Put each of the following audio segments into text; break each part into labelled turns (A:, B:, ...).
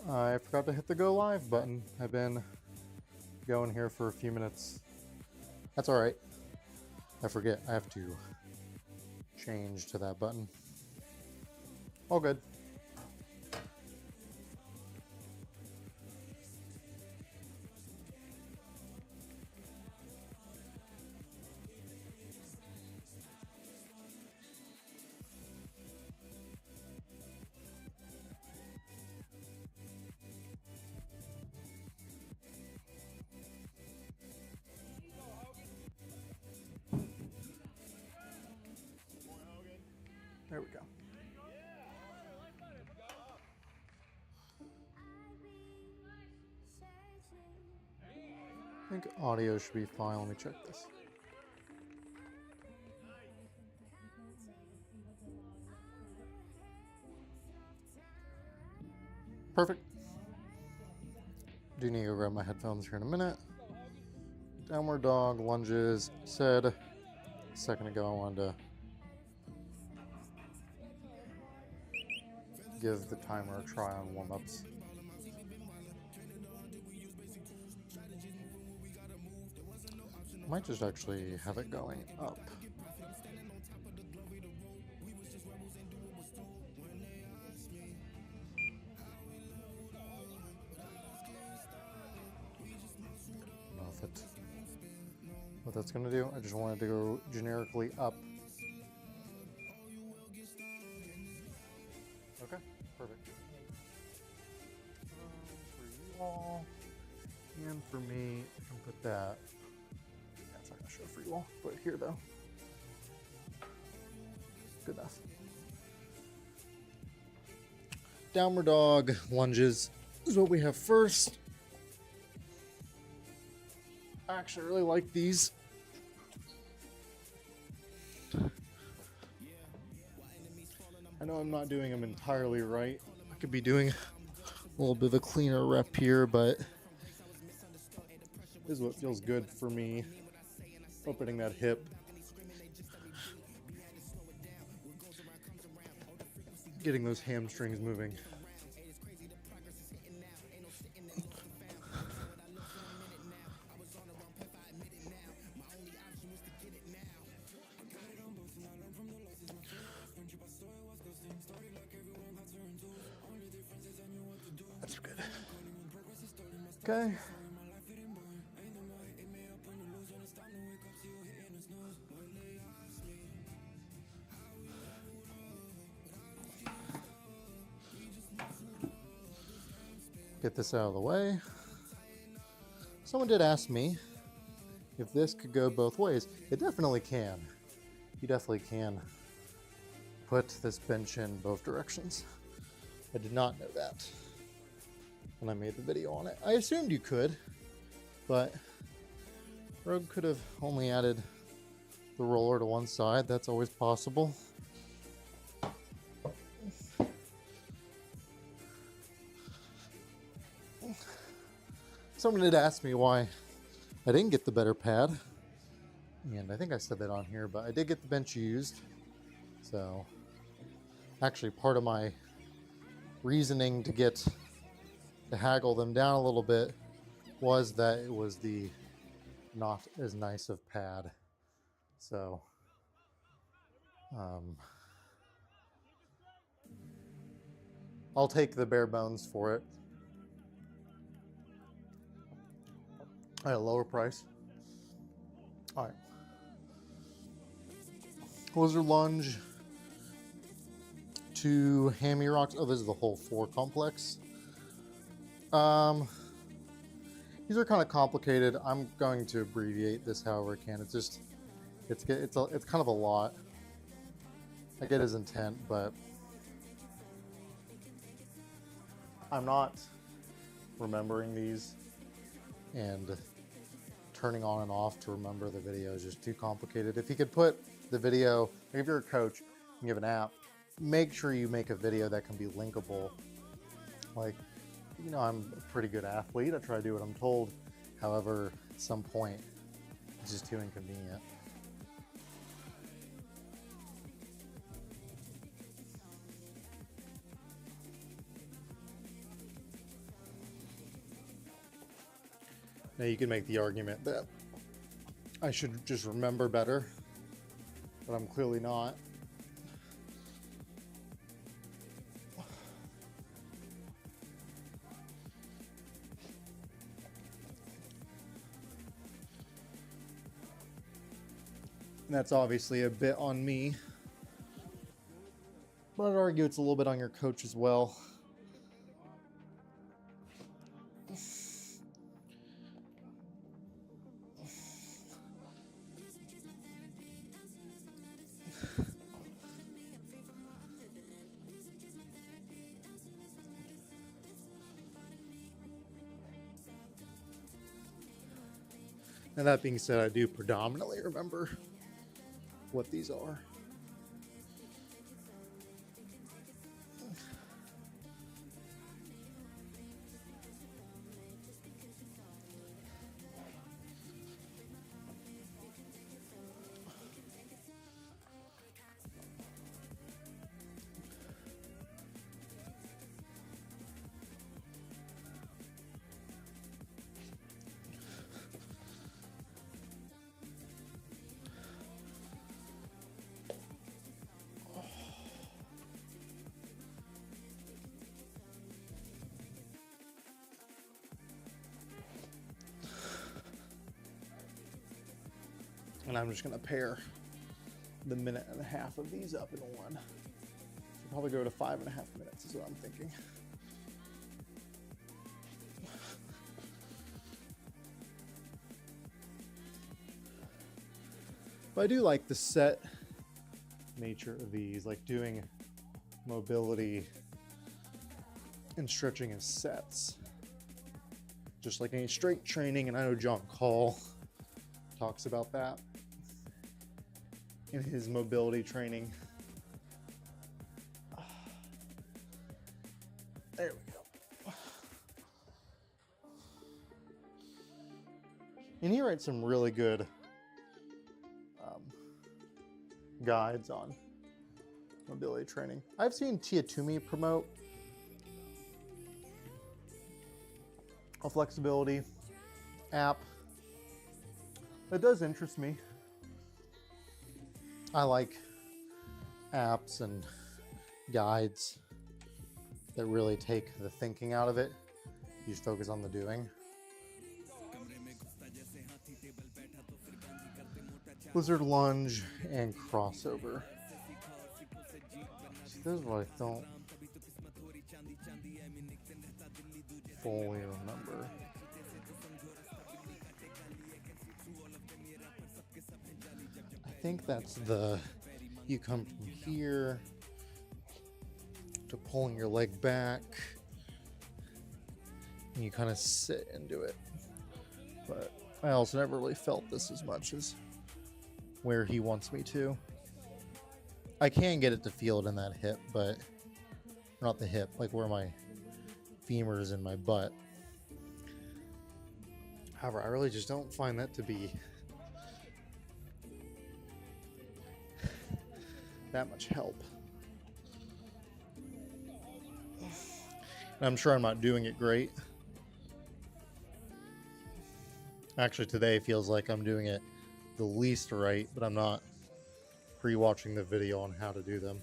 A: I forgot to hit the go live button. I've been going here for a few minutes. That's all right. I forget. I have to change to that button. All good. There we go. I think audio should be fine. Let me check this. Perfect. Do need to go grab my headphones here in a minute. Downward dog, lunges. Said a second ago I wanted to give the timer a try on warm-ups. Might just actually have it going up. I don't know if it's what that's going to do. I just wanted to go generically up. Okay, perfect. For you all, and for me, I can put that. Yeah, it's not going to show for you all. Put it here though. Good enough. Downward dog lunges is what we have first. I actually really like these. I know I'm not doing them entirely right. I could be doing a little bit of a cleaner rep here, but this is what feels good for me. Opening that hip. Getting those hamstrings moving. That's good. Okay. Get this out of the way. Someone did ask me if this could go both ways. It definitely can. You definitely can put this bench in both directions. I did not know that when I made the video on it. I assumed you could, but Rogue could have only added the roller to one side. That's always possible. Someone did ask me why I didn't get the better pad, and I think I said that on here, but I did get the bench used. So actually part of my reasoning to haggle them down a little bit was that it was the not as nice of pad. So I'll take the bare bones for it at a lower price. All right. Closer lunge to hammy rocks. Oh, this is the whole 4 complex. These are kind of complicated. I'm going to abbreviate this however I can. It's kind of a lot. I get his intent, but I'm not remembering these, and turning on and off to remember the video is just too complicated. If you could put the video, if you're a coach and you have an app, make sure you make a video that can be linkable. Like, you know, I'm a pretty good athlete. I try to do what I'm told. However, at some point, it's just too inconvenient. Now you can make the argument that I should just remember better, but I'm clearly not. And that's obviously a bit on me, but I'd argue it's a little bit on your coach as well. And that being said, I do predominantly remember what these are. And I'm just going to pair the 1.5 minutes of these up in one. So probably go to 5.5 minutes is what I'm thinking. But I do like the set nature of these, like doing mobility and stretching in sets. Just like any strength training, and I know John Call talks about that in his mobility training. There we go. And he writes some really good guides on mobility training. I've seen Tia Toomey promote a flexibility app. It does interest me. I like apps and guides that really take the thinking out of it. You just focus on the doing. Lizard lunge and crossover. See, this is what I don't fully remember. I think that's you come from here to pulling your leg back and you kind of sit into it. But I also never really felt this as much as where he wants me to. I can get it to feel it in that hip, but not the hip, like where my femur is in my butt. However, I really just don't find that to be that much help. And I'm sure I'm not doing it great. Actually, today feels like I'm doing it the least right, but I'm not pre-watching the video on how to do them.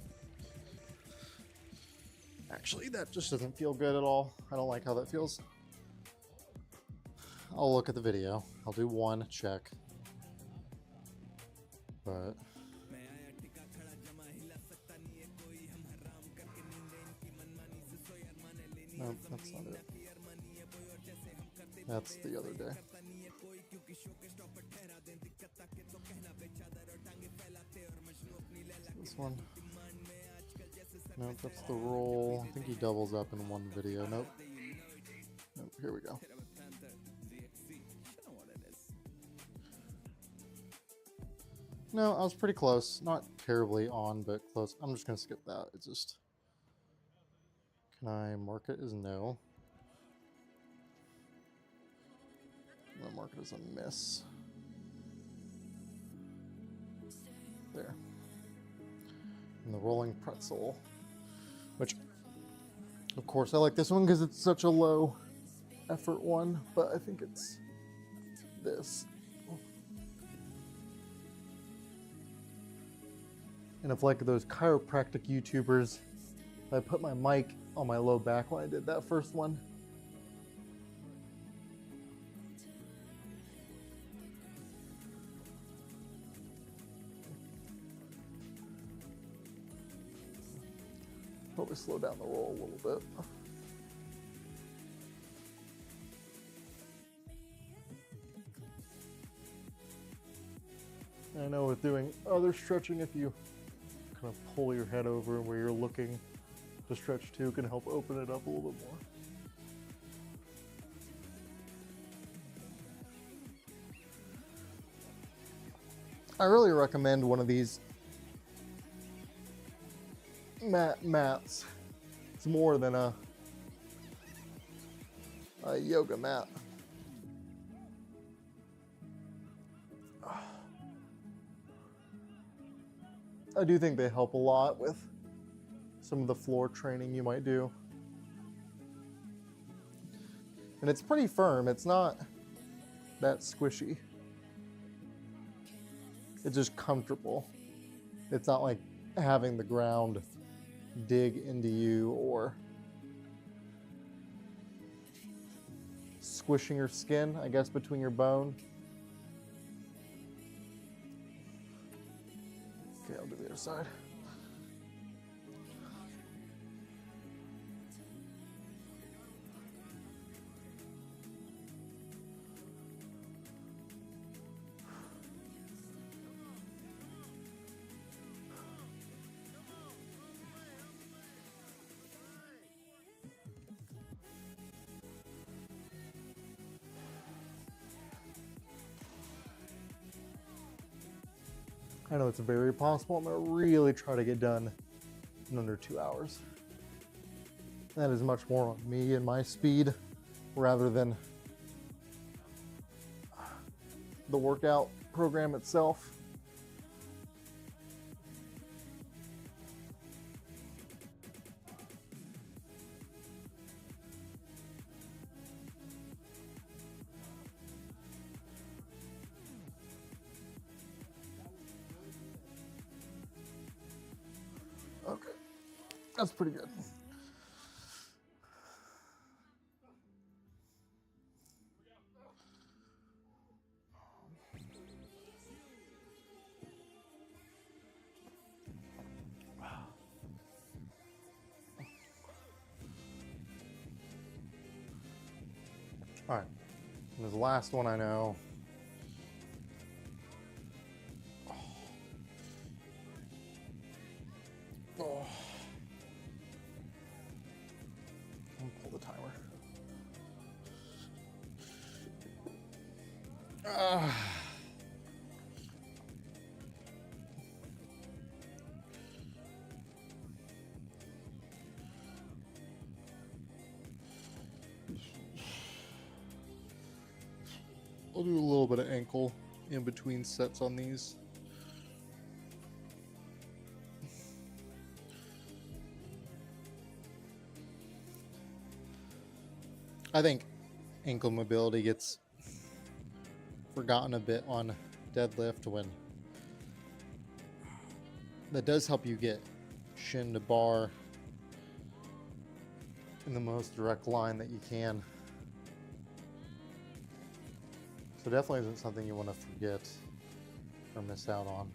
A: Actually, that just doesn't feel good at all. I don't like how that feels. I'll look at the video. I'll do one check. But no, that's not it. That's the other day. This one. Nope, that's the roll. I think he doubles up in one video. Nope. Nope, here we go. No, I was pretty close. Not terribly on, but close. I'm just going to skip that. It's just... Can I mark it as no? I'm going to mark it as a miss. There. And the rolling pretzel. Which, of course, I like this one because it's such a low effort one, but I think it's this. And if like those chiropractic YouTubers, I put my mic on my low back when I did that first one. Probably slow down the roll a little bit. I know with doing other stretching, if you kind of pull your head over where you're looking to stretch too, can help open it up a little bit more. I really recommend one of these mats. It's more than a yoga mat. I do think they help a lot with some of the floor training you might do. And it's pretty firm. It's not that squishy. It's just comfortable. It's not like having the ground dig into you or squishing your skin, I guess, between your bone. Okay, I'll do the other side. I know it's very possible. I'm going to really try to get done in under 2 hours. That is much more on me and my speed rather than the workout program itself. Okay, that's pretty good. All right, and this last one I know. Oh. I'll pull the timer. I'll do a little bit of ankle in between sets on these. I think ankle mobility gets forgotten a bit on deadlift when that does help you get shin to bar in the most direct line that you can. So definitely isn't something you want to forget or miss out on.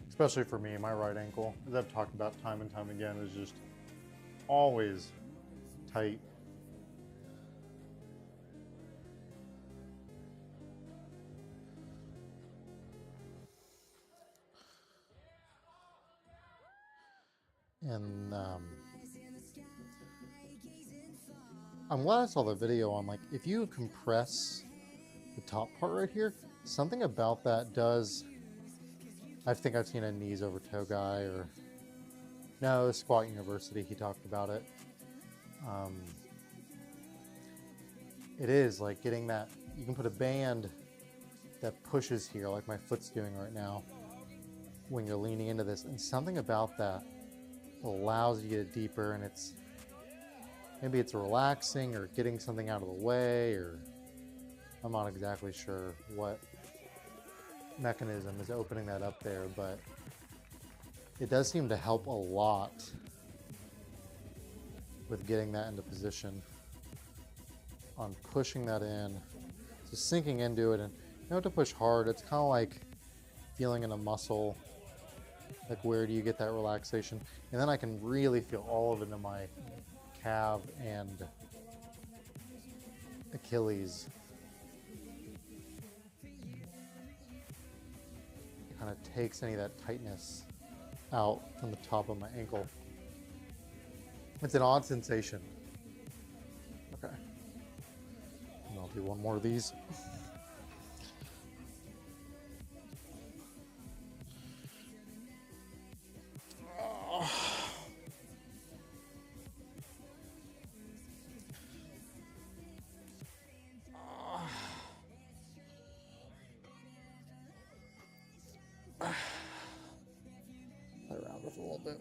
A: Especially for me, my right ankle, as I've talked about time and time again, is just always tight. And I'm glad I saw the video on, like, if you compress the top part right here, something about that does. I think I've seen a knees over toe guy, or no, Squat University, he talked about it. It is like getting that, you can put a band that pushes here like my foot's doing right now when you're leaning into this, and something about that allows you to get deeper, and maybe it's relaxing or getting something out of the way, or I'm not exactly sure what mechanism is opening that up there, but it does seem to help a lot with getting that into position, on pushing that in, just sinking into it. And you don't have to push hard. It's kind of like feeling in a muscle, like where do you get that relaxation, and then I can really feel all of it in my calf and Achilles. It kind of takes any of that tightness out from the top of my ankle. It's an odd sensation. Okay. And I'll do one more of these. Play around with it a little bit.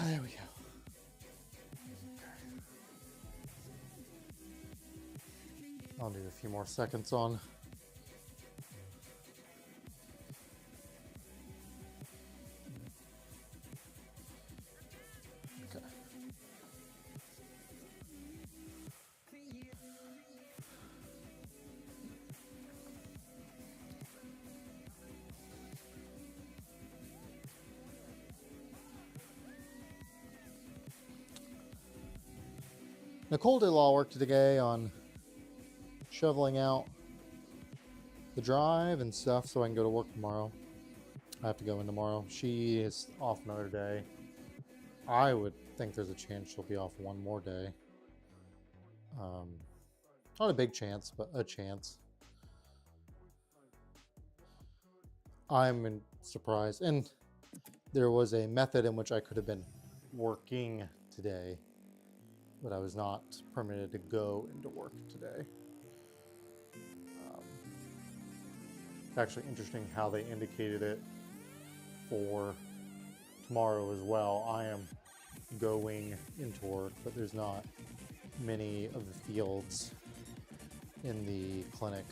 A: There we go. I'll do a few more seconds on. Okay. Nicole did a lot of work today on shoveling out the drive and stuff so I can go to work tomorrow. I have to go in tomorrow. She is off another day. I would think there's a chance she'll be off one more day. Not a big chance, but a chance. I'm surprised. And there was a method in which I could have been working today, but I was not permitted to go into work today. It's actually interesting how they indicated it for tomorrow as well. I am going into work, but there's not many of the fields in the clinic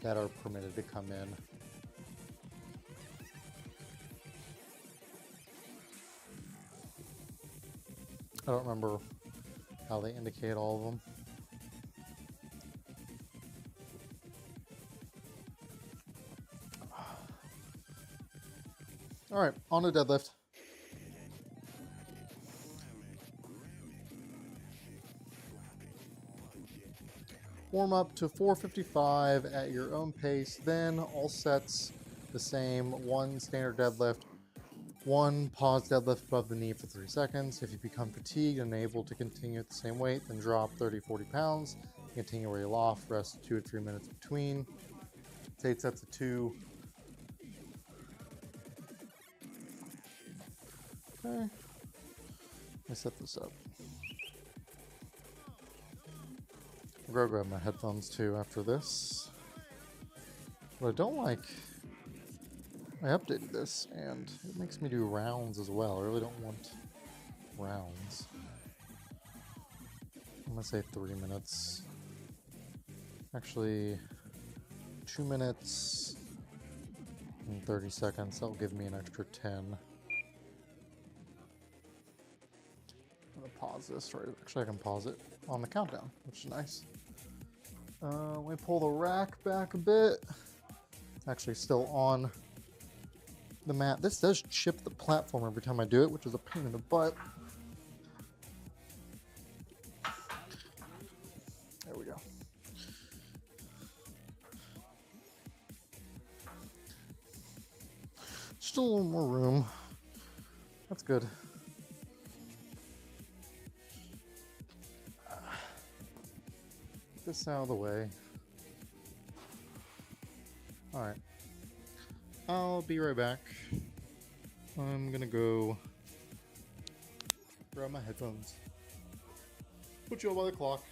A: that are permitted to come in. I don't remember how they indicate all of them. All right, on to deadlift. Warm up to 455 at your own pace, then all sets the same. One standard deadlift, one pause deadlift above the knee for 3 seconds. If you become fatigued and unable to continue at the same weight, then drop 30-40 pounds. Continue where you lost, rest 2 to 3 minutes between. It's 8 sets of 2. Okay, I set this up. I'll go grab my headphones too after this. What I don't like, I updated this and it makes me do rounds as well. I really don't want rounds. I'm gonna say 3 minutes. Actually, 2 minutes and 30 seconds. That'll give me an extra 10. Pause this, right? Actually, I can pause it on the countdown, which is nice. Let me pull the rack back a bit. It's actually still on the mat. This does chip the platform every time I do it, which is a pain in the butt. There we go. Just a little more room. That's good. Get this out of the way. All right. I'll be right back. I'm gonna go grab my headphones. Put you up by the clock.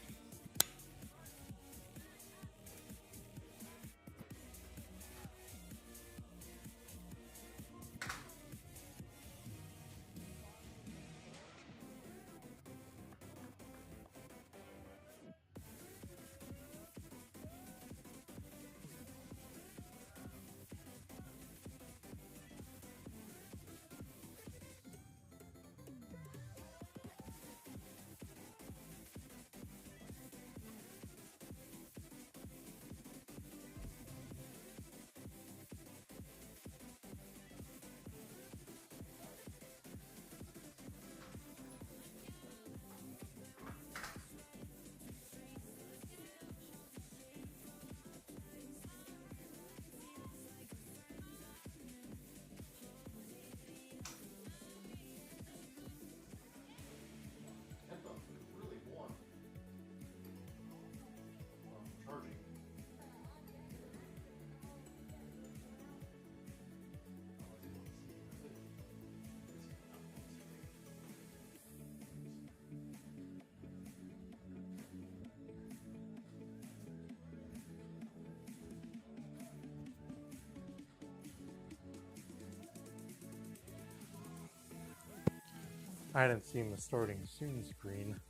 A: I hadn't seen the starting soon screen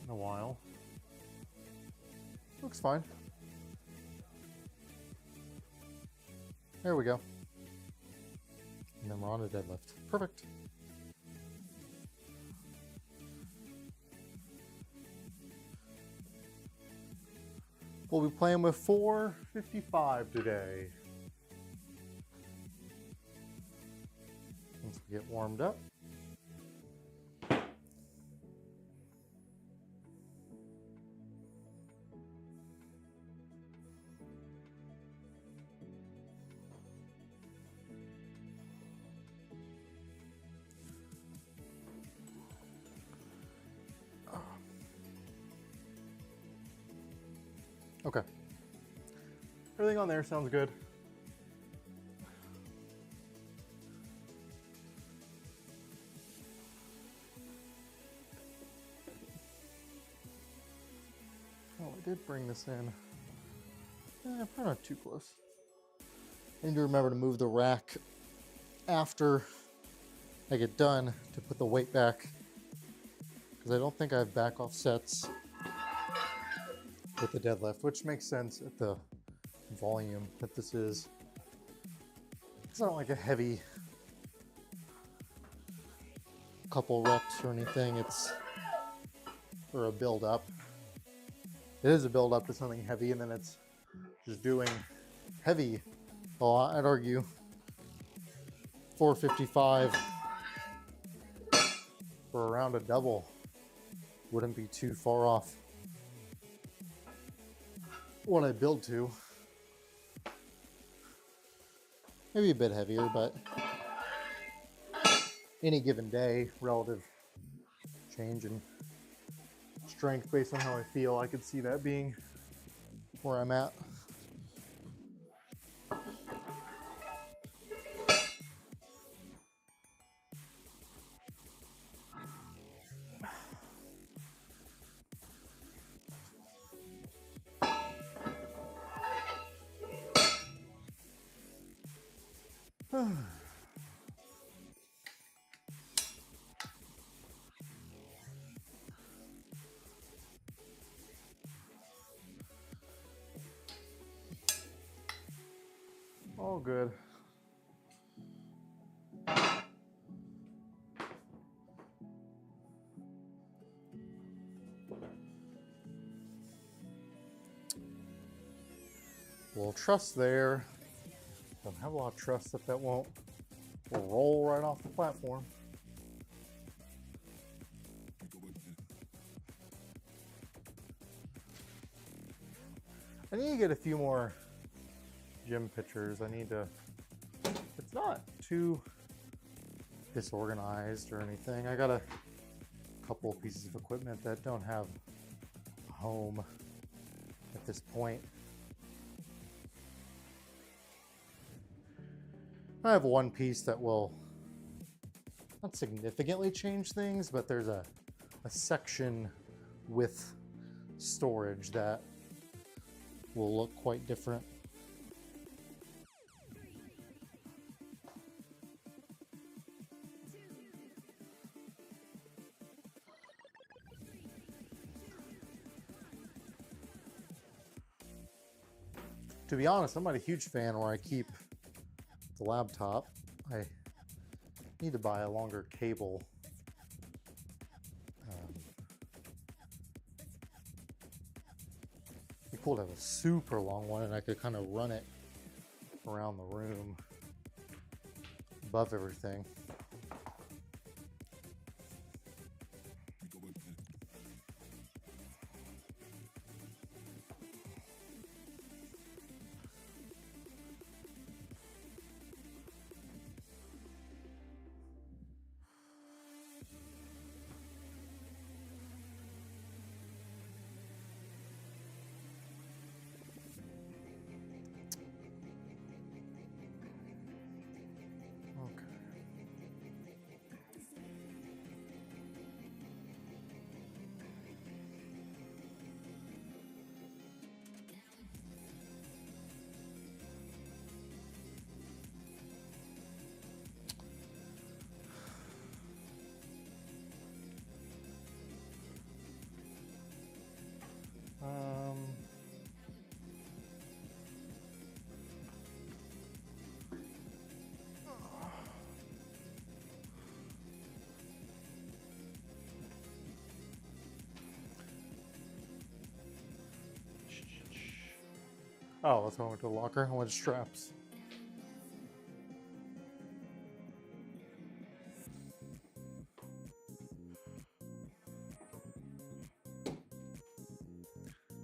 A: in a while. Looks fine. There we go. And then we're on a deadlift. Perfect. We'll be playing with 455 today. Once we get warmed up. Okay. Everything on there sounds good. Oh, I did bring this in. Probably not too close. I need to remember to move the rack after I get done to put the weight back, because I don't think I have back offsets with the deadlift, which makes sense at the volume that this is. It's not like a heavy couple reps or anything. It's for a build up. It is a build up to something heavy, and then it's just doing heavy. Well, I'd argue 455 for around a double wouldn't be too far off what I build to. Maybe a bit heavier, but any given day, relative change in strength based on how I feel, I could see that being where I'm at. All good. Little truss there. Don't have a lot of truss that won't roll right off the platform. I need to get a few more gym pictures. I need to, it's not too disorganized or anything. I got a couple of pieces of equipment that don't have a home this point. I have one piece that will not significantly change things, but there's a section with storage that will look quite different. To be honest, I'm not a huge fan where I keep the laptop. I need to buy a longer cable. It'd be cool to have a super long one and I could kind of run it around the room above everything. Oh, that's why I went to the locker. I went to straps.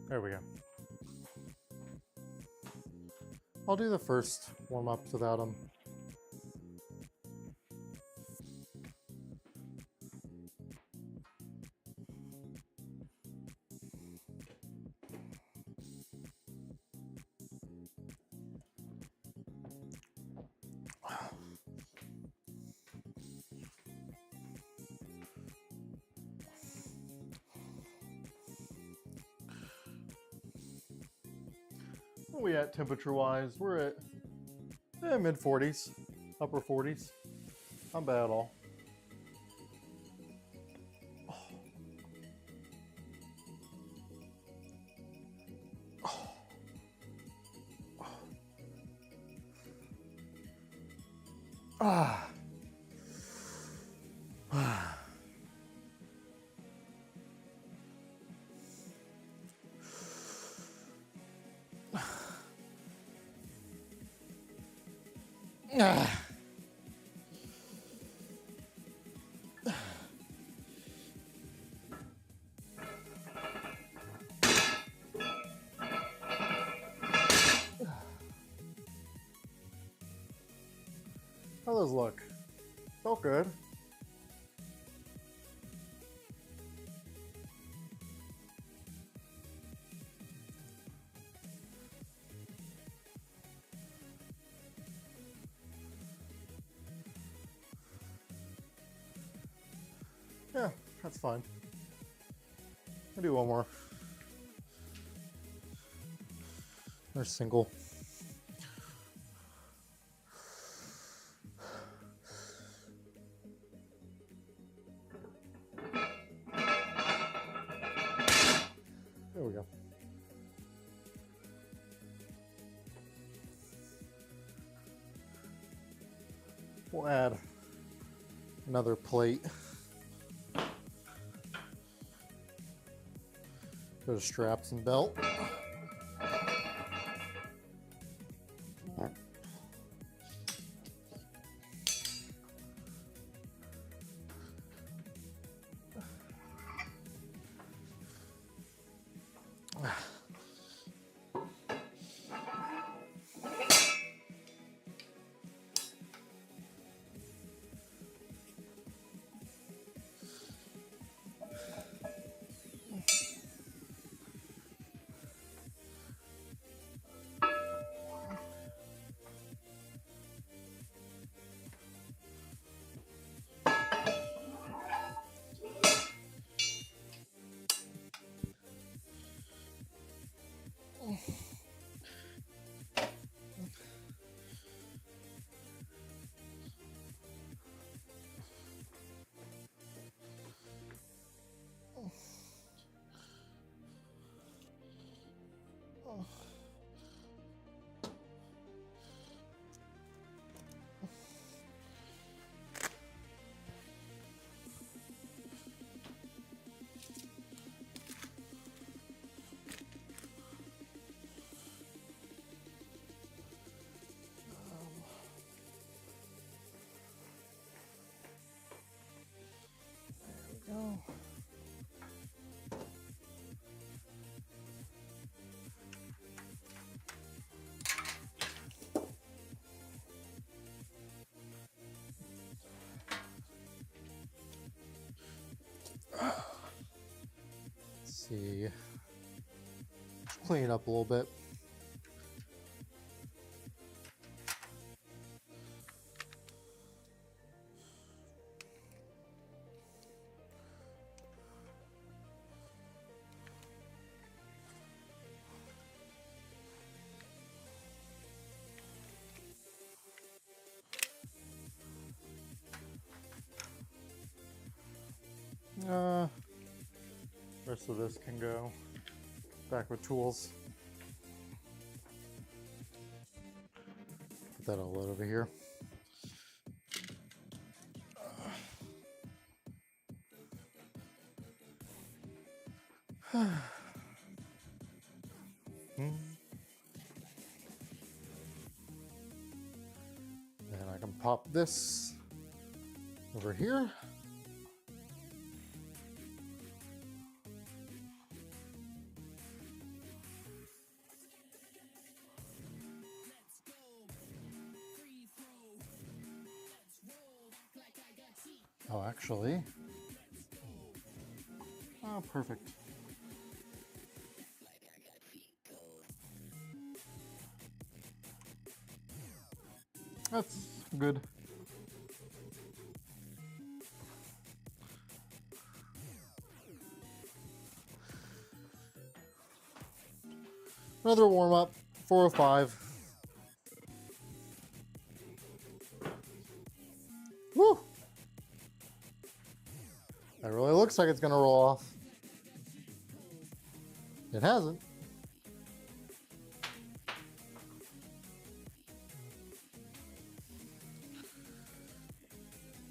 A: There we go. I'll do the first warm-ups without them. Where are we at temperature-wise? We're at mid 40s, upper 40s. Not bad at all. Ah. How those look? Felt good. Yeah, that's fine. I'll do one more. There's single. There we go. We'll add another plate. Go to straps and belt. Let's see. Clean it up a little bit. Rest of this can go back with tools. Put that all over here. And I can pop this over here. Oh, actually. Oh, perfect. That's good. Another warm up, 405. Woo! That really looks like it's gonna roll off. It hasn't.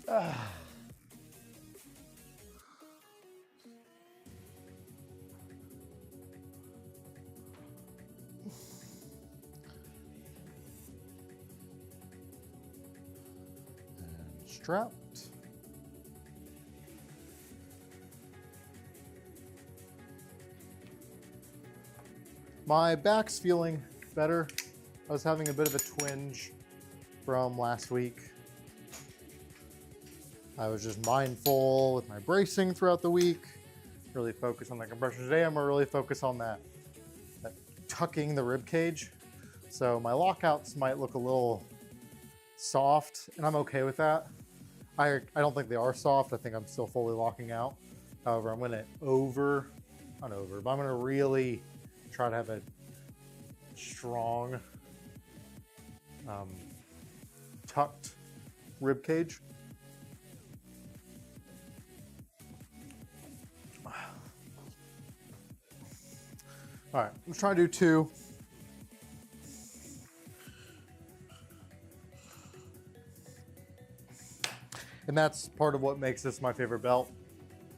A: And strapped. My back's feeling better. I was having a bit of a twinge from last week. I was just mindful with my bracing throughout the week, really focus on the compression. Today I'm gonna really focus on that tucking the rib cage. So my lockouts might look a little soft, and I'm okay with that. I don't think they are soft. I think I'm still fully locking out. However, I'm gonna but I'm gonna really try to have a strong tucked rib cage. All right, let's try to do 2. And that's part of what makes this my favorite belt.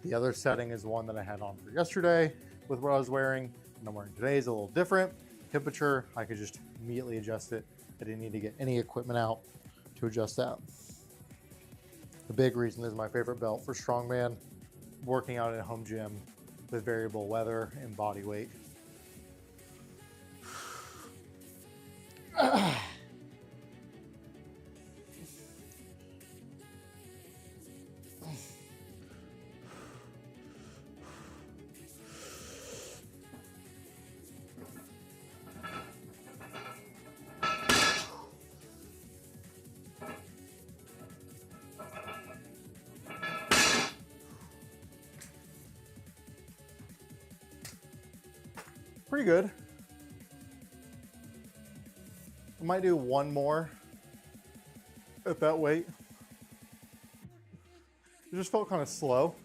A: The other setting is the one that I had on for yesterday with what I was wearing. And I'm wearing today is a little different. Temperature, I could just immediately adjust it. I didn't need to get any equipment out to adjust that. The big reason this is my favorite belt for strongman, working out in a home gym with variable weather and body weight. Pretty good. I might do one more at that weight. It just felt kind of slow.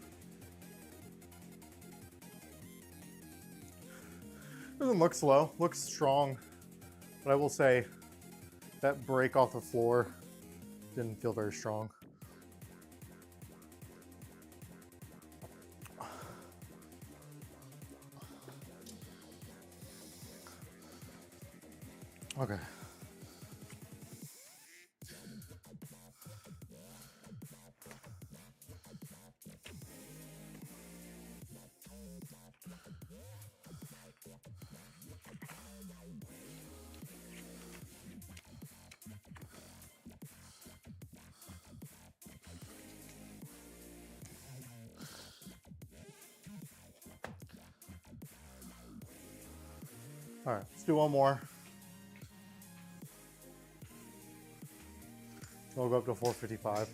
A: Doesn't look slow, looks strong. But I will say that break off the floor didn't feel very strong. Okay. All right, let's do one more. We'll go up to 455.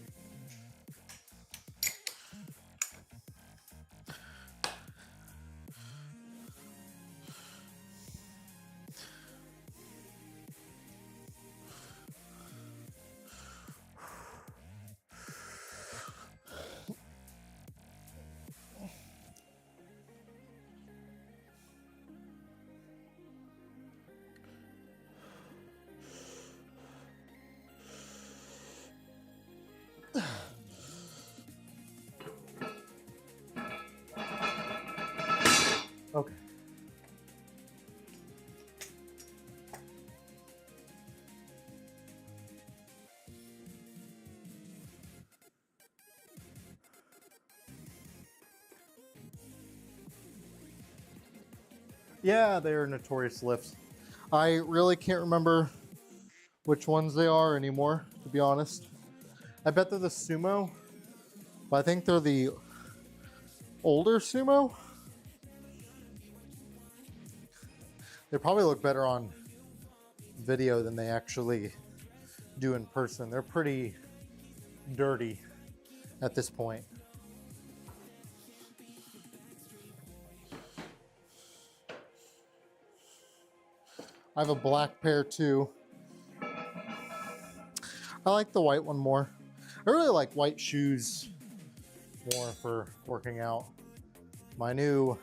A: Okay. Yeah, they are notorious lifts. I really can't remember which ones they are anymore, to be honest. I bet they're the sumo, but I think they're the older sumo. They probably look better on video than they actually do in person. They're pretty dirty at this point. I have a black pair too. I like the white one more. I really like white shoes more for working out. My new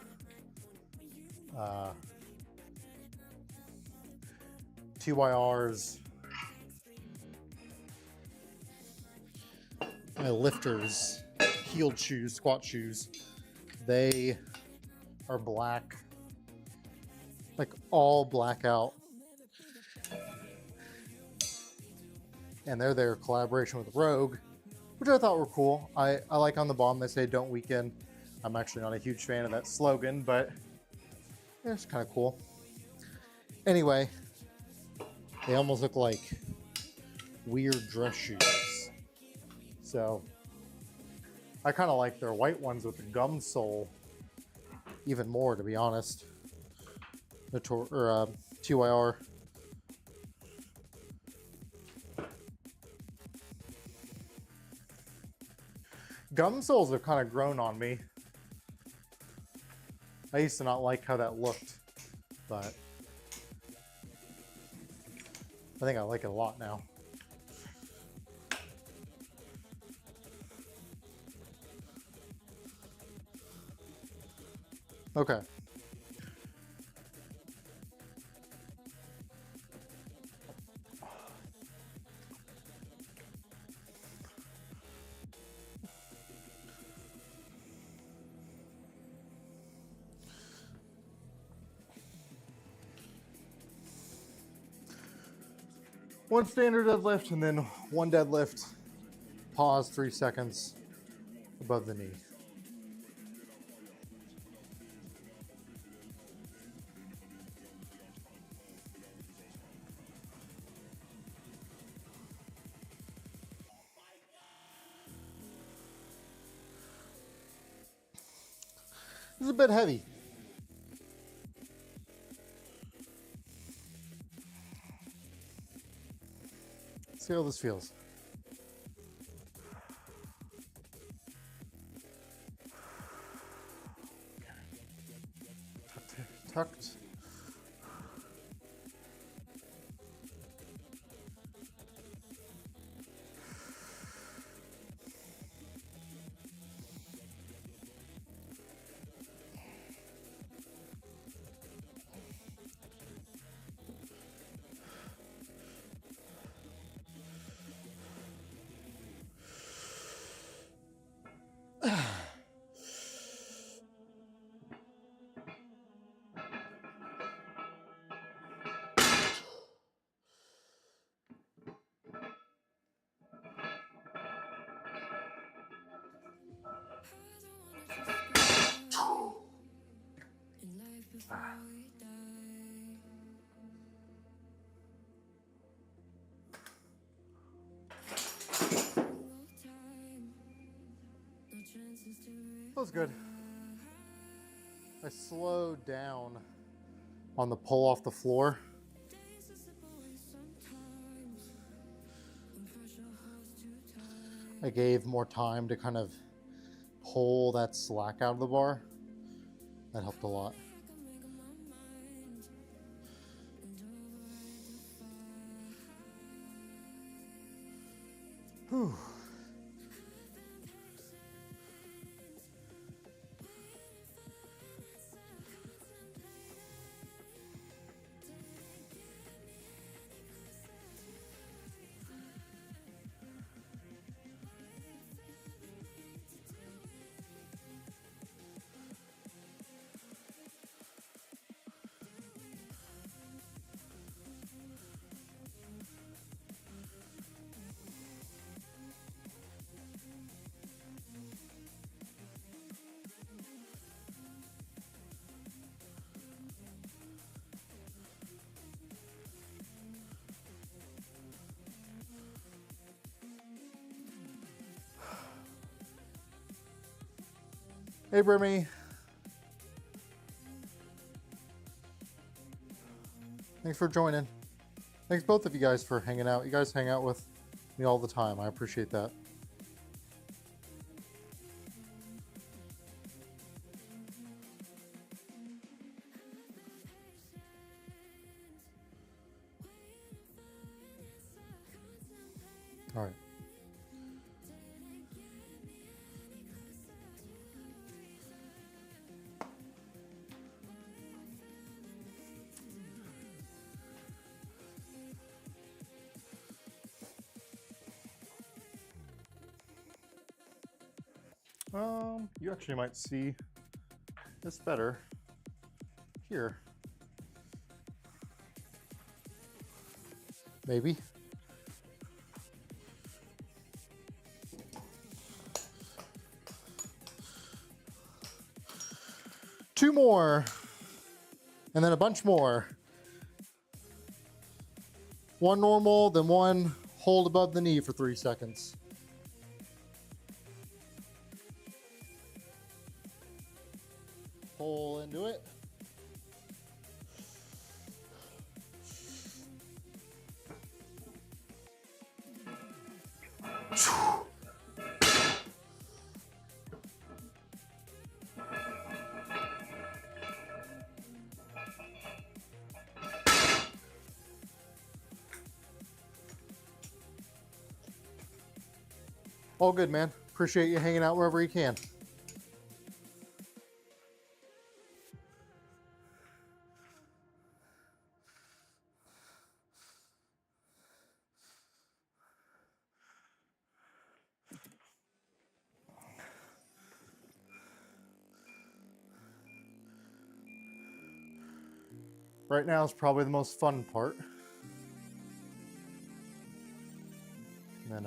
A: TYRs, my lifters, heeled shoes, squat shoes, they are black, like all blackout. And they're their collaboration with Rogue, which I thought were cool. I like on the bottom they say don't weaken. I'm actually not a huge fan of that slogan, but yeah, it's kind of cool. Anyway, they almost look like weird dress shoes. So I kind of like their white ones with the gum sole even more, to be honest. The TYR. Gum soles have kind of grown on me. I used to not like how that looked, but I think I like it a lot now. Okay. One standard deadlift and then one deadlift, pause 3 seconds above the knee. This is a bit heavy. Let's see how this feels. Tucked. That was good. I slowed down on the pull off the floor. I gave more time to kind of pull that slack out of the bar. That helped a lot. Whew. Hey, Brimmy. Thanks for joining. Thanks both of you guys for hanging out. You guys hang out with me all the time. I appreciate that. All right. You actually might see this better here. Maybe. Two more, and then a bunch more. One normal, then one hold above the knee for 3 seconds. Pull into it. All good, man. Appreciate you hanging out wherever you can. Right now is probably the most fun part. And then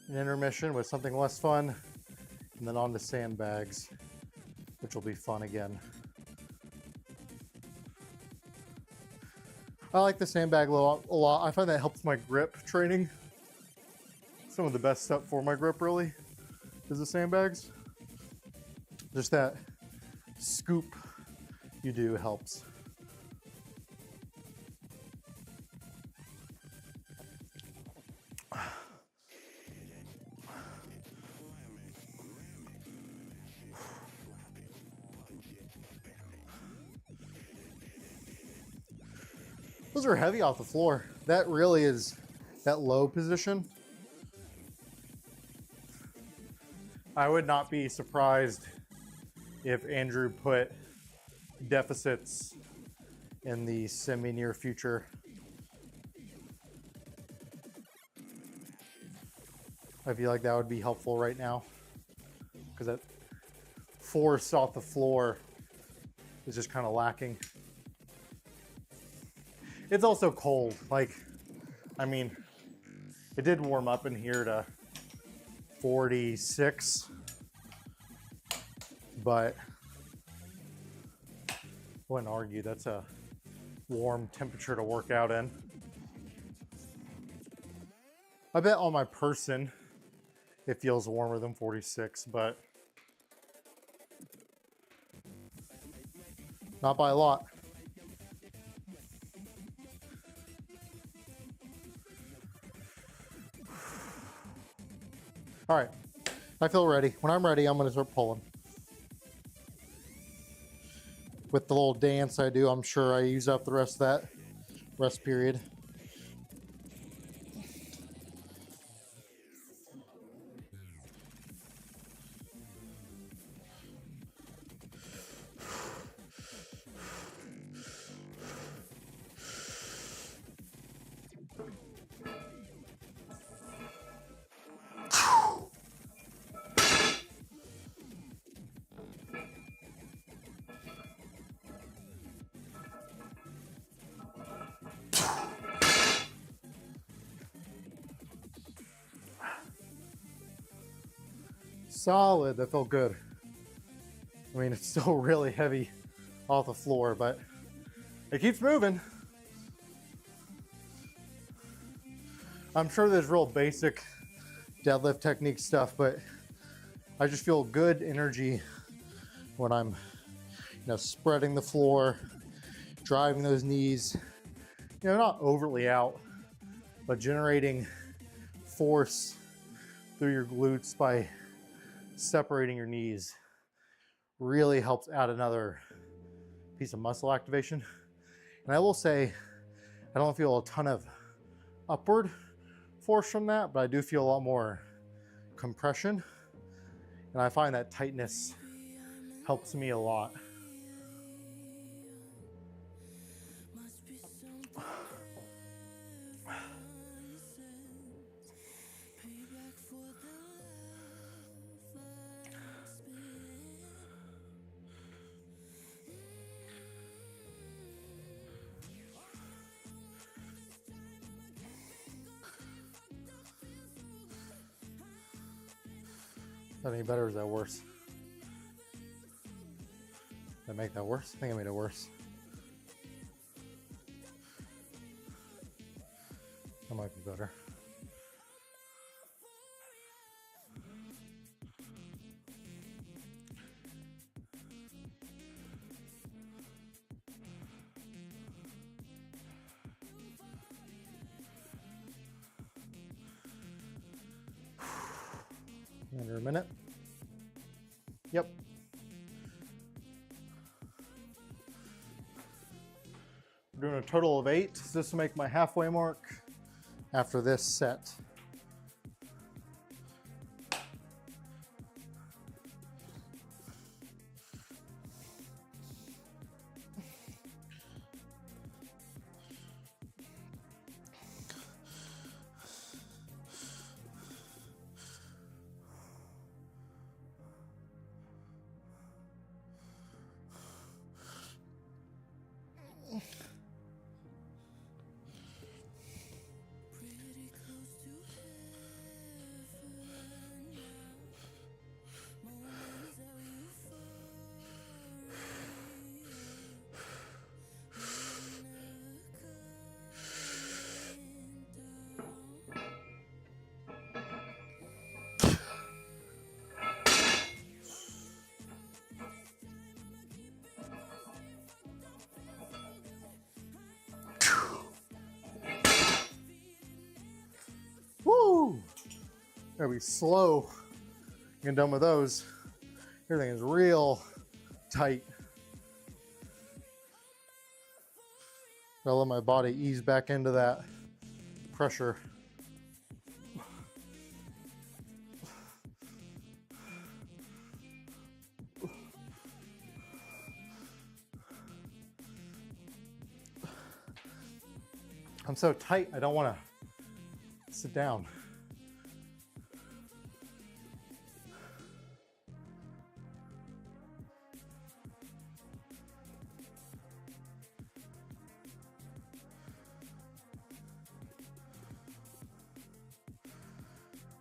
A: an intermission with something less fun, and then on to sandbags, which will be fun again. I like the sandbag a lot. I find that helps my grip training. Some of the best stuff for my grip really is the sandbags. Just that scoop you do helps. Those are heavy off the floor. That really is that low position. I would not be surprised if Andrew put deficits in the semi-near future. I feel like that would be helpful right now because that force off the floor is just kind of lacking. It's also cold. Like, I mean, it did warm up in here to 46, but I wouldn't argue that's a warm temperature to work out in. I bet on my person it feels warmer than 46, but Not by a lot. All right, I feel ready. When I'm ready, I'm gonna start pulling. With the little dance I do, I'm sure I use up the rest of that rest period. Solid, that felt good. I mean, it's still really heavy off the floor, but it keeps moving. I'm sure there's real basic deadlift technique stuff, but I just feel good energy when I'm, spreading the floor, driving those knees, not overly out, but generating force through your glutes by separating your knees really helps add another piece of muscle activation. And I will say, I don't feel a ton of upward force from that, but I do feel a lot more compression. And I find that tightness helps me a lot. Is that any better or is that worse? Did I make that worse? I think I made it worse. That might be better. Under a minute. Yep. We're doing a total of 8. This will make my halfway mark after this set. Woo! Gotta be slow. Getting done with those. Everything is real tight. Gotta let my body ease back into that pressure. I'm so tight, I don't want to sit down.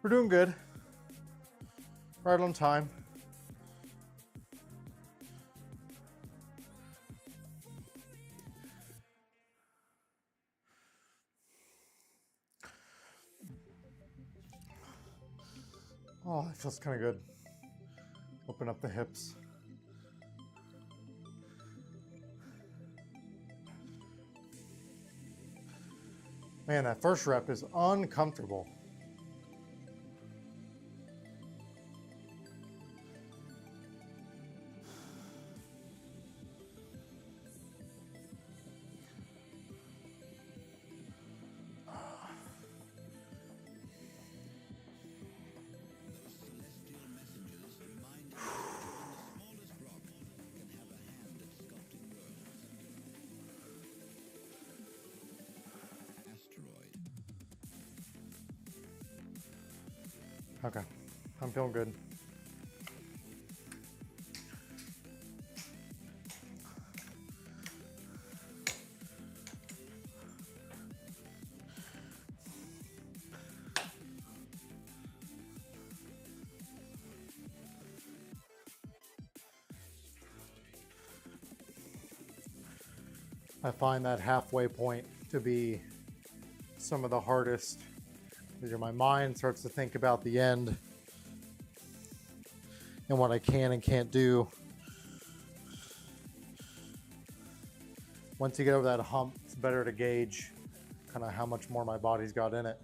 A: We're doing good. Right on time. Oh, that feels kind of good. Open up the hips. Man, that first rep is uncomfortable. Okay, I'm feeling good. I find that halfway point to be some of the hardest, because my mind starts to think about the end and what I can and can't do. Once you get over that hump, it's better to gauge kind of how much more my body's got in it.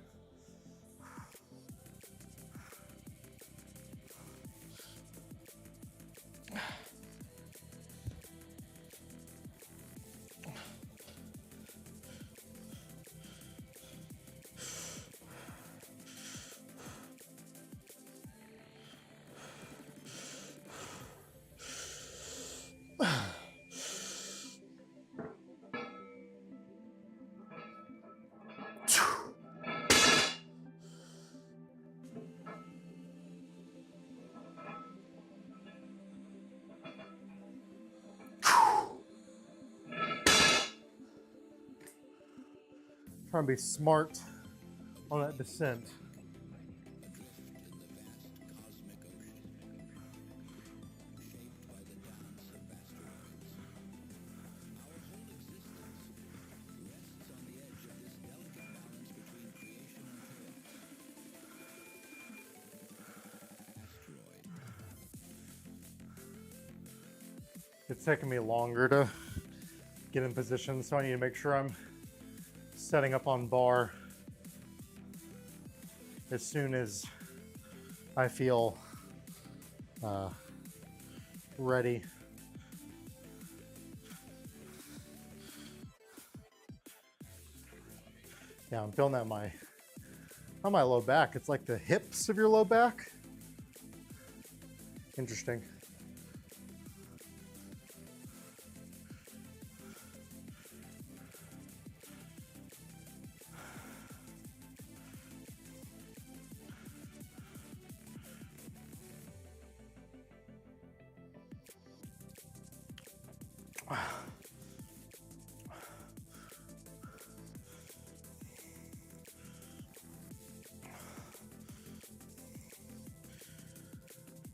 A: Trying to be smart on that descent. It's taking me longer to get in position, so I need to make sure I'm setting up on bar as soon as I feel ready. Yeah, I'm feeling that on my low back. It's like the hips of your low back. Interesting.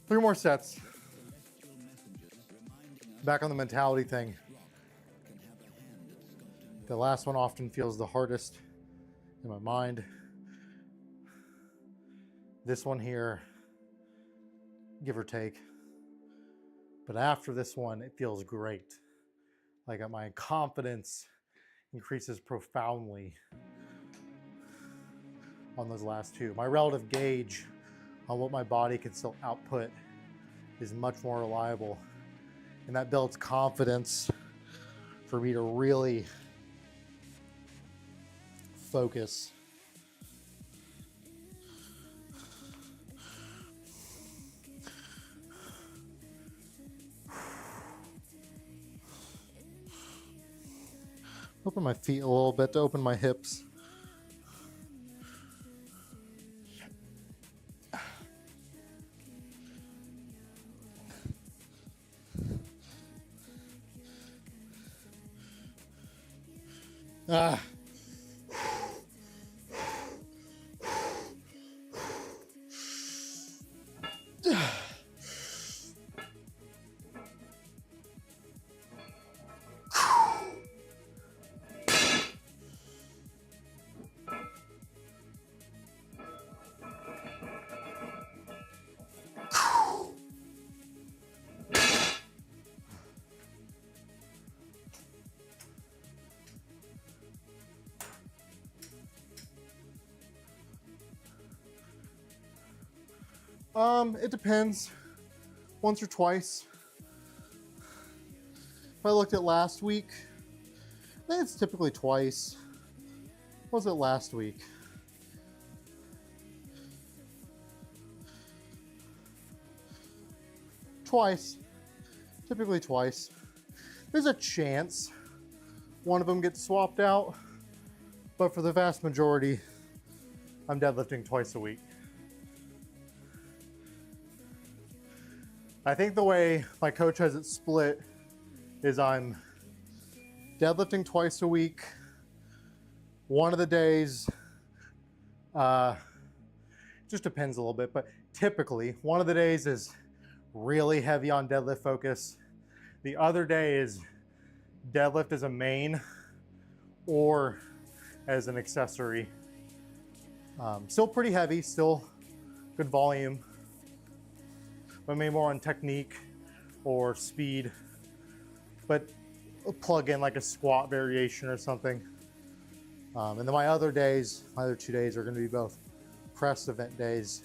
A: Three more sets. Back on the mentality thing. The last one often feels the hardest in my mind. This one here, give or take. But after this one, it feels great. Like my confidence increases profoundly on those last two. My relative gauge on what my body can still output is much more reliable. And that builds confidence for me to really focus. Open my feet a little bit to open my hips. Ah. It depends. Once or twice. If I looked at last week, I think it's typically twice. What was it last week? Twice. Typically twice. There's a chance one of them gets swapped out, but for the vast majority, I'm deadlifting twice a week. I think the way my coach has it split is I'm deadlifting twice a week. One of the days, just depends a little bit, but typically one of the days is really heavy on deadlift focus. The other day is deadlift as a main or as an accessory. Still pretty heavy, still good volume, but maybe more on technique or speed, but plug in like a squat variation or something. And then my other 2 days are going to be both press event days.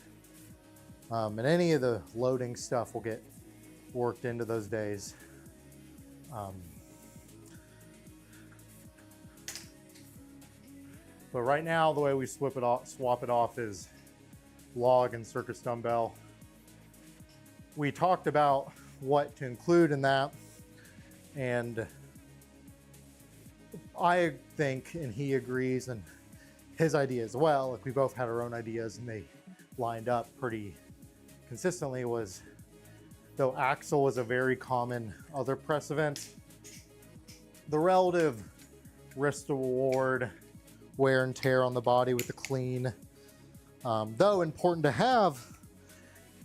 A: And any of the loading stuff will get worked into those days. But right now, the way we swap it off is log and circus dumbbell. We talked about what to include in that, and I think, and he agrees, and his idea as well, like we both had our own ideas and they lined up pretty consistently, was though axle was a very common other press event, the relative risk reward, wear and tear on the body with the clean, though important to have,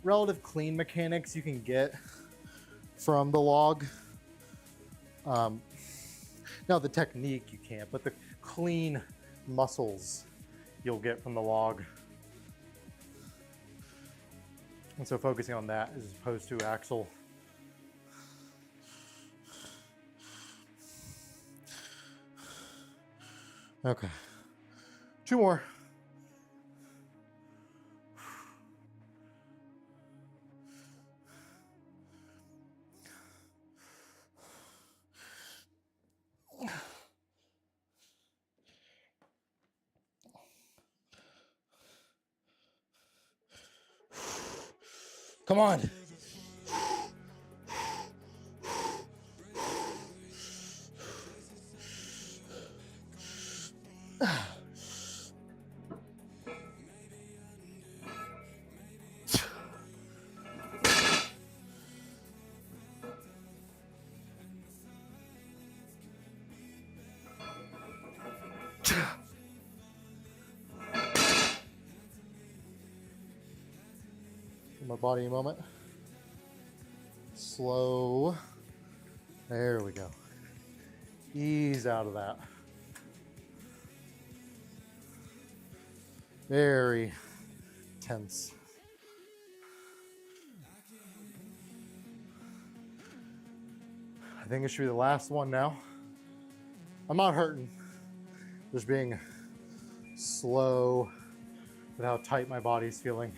A: relative clean mechanics you can get from the log. Now the technique you can't, but the clean muscles you'll get from the log. And so focusing on that as opposed to axle. Okay, 2 more. Come on. Give my body a moment. Slow. There we go. Ease out of that. Very tense. I think it should be the last one now. I'm not hurting. Just being slow with how tight my body's feeling.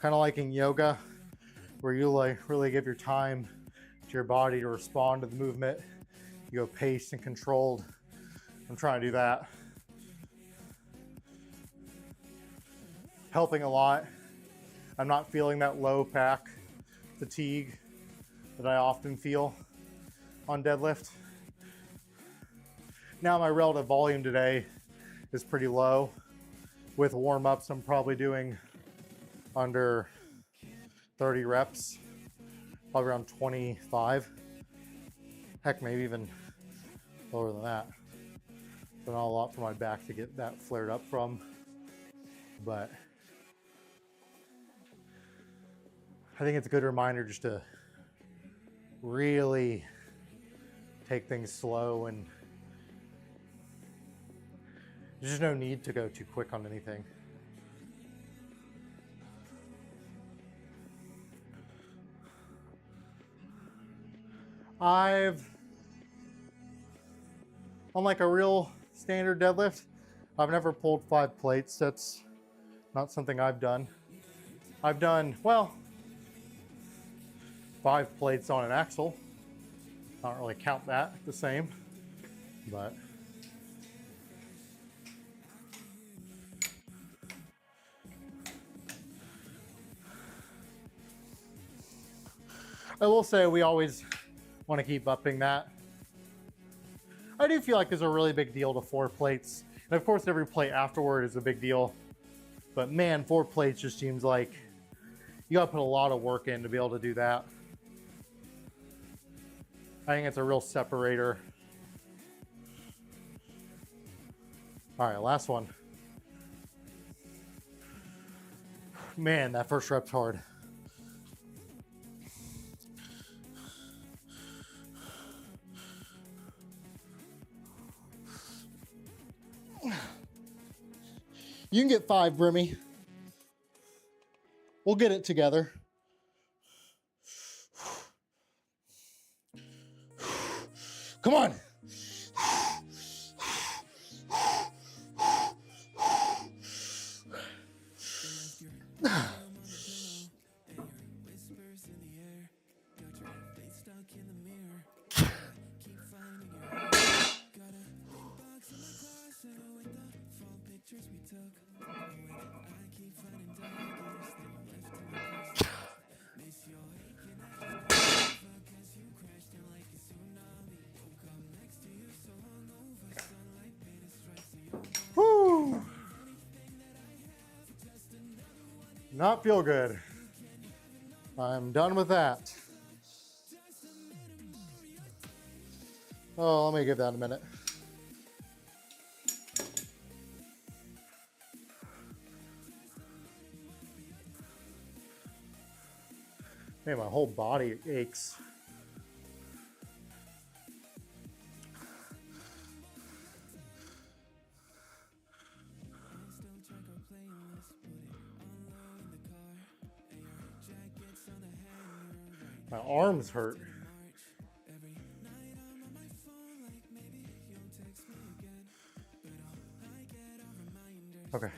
A: Kind of like in yoga, where you like really give your time to your body to respond to the movement. You go paced and controlled. I'm trying to do that. Helping a lot. I'm not feeling that low back fatigue that I often feel on deadlift. Now my relative volume today is pretty low. With warm-ups, I'm probably doing under 30 reps, probably around 25. Heck, maybe even lower than that. So not a lot for my back to get that flared up from, but I think it's a good reminder just to really take things slow, and there's just no need to go too quick on anything. On like a real standard deadlift, I've never pulled 5 plates. That's Not something I've done. I've done, well, 5 plates on an axle. I don't really count that the same, but I will say we always want to keep upping that. I do feel like there's a really big deal to 4 plates. And of course, every plate afterward is a big deal. But man, 4 plates just seems like you gotta put a lot of work in to be able to do that. I think it's a real separator. All right, last one. Man, that first rep's hard. You can get 5, Brimmy. We'll get it together. Come on. Whew. Not feel good. I'm done with that. Oh, let me give that a minute. Man, my whole body aches. My arms hurt. Okay.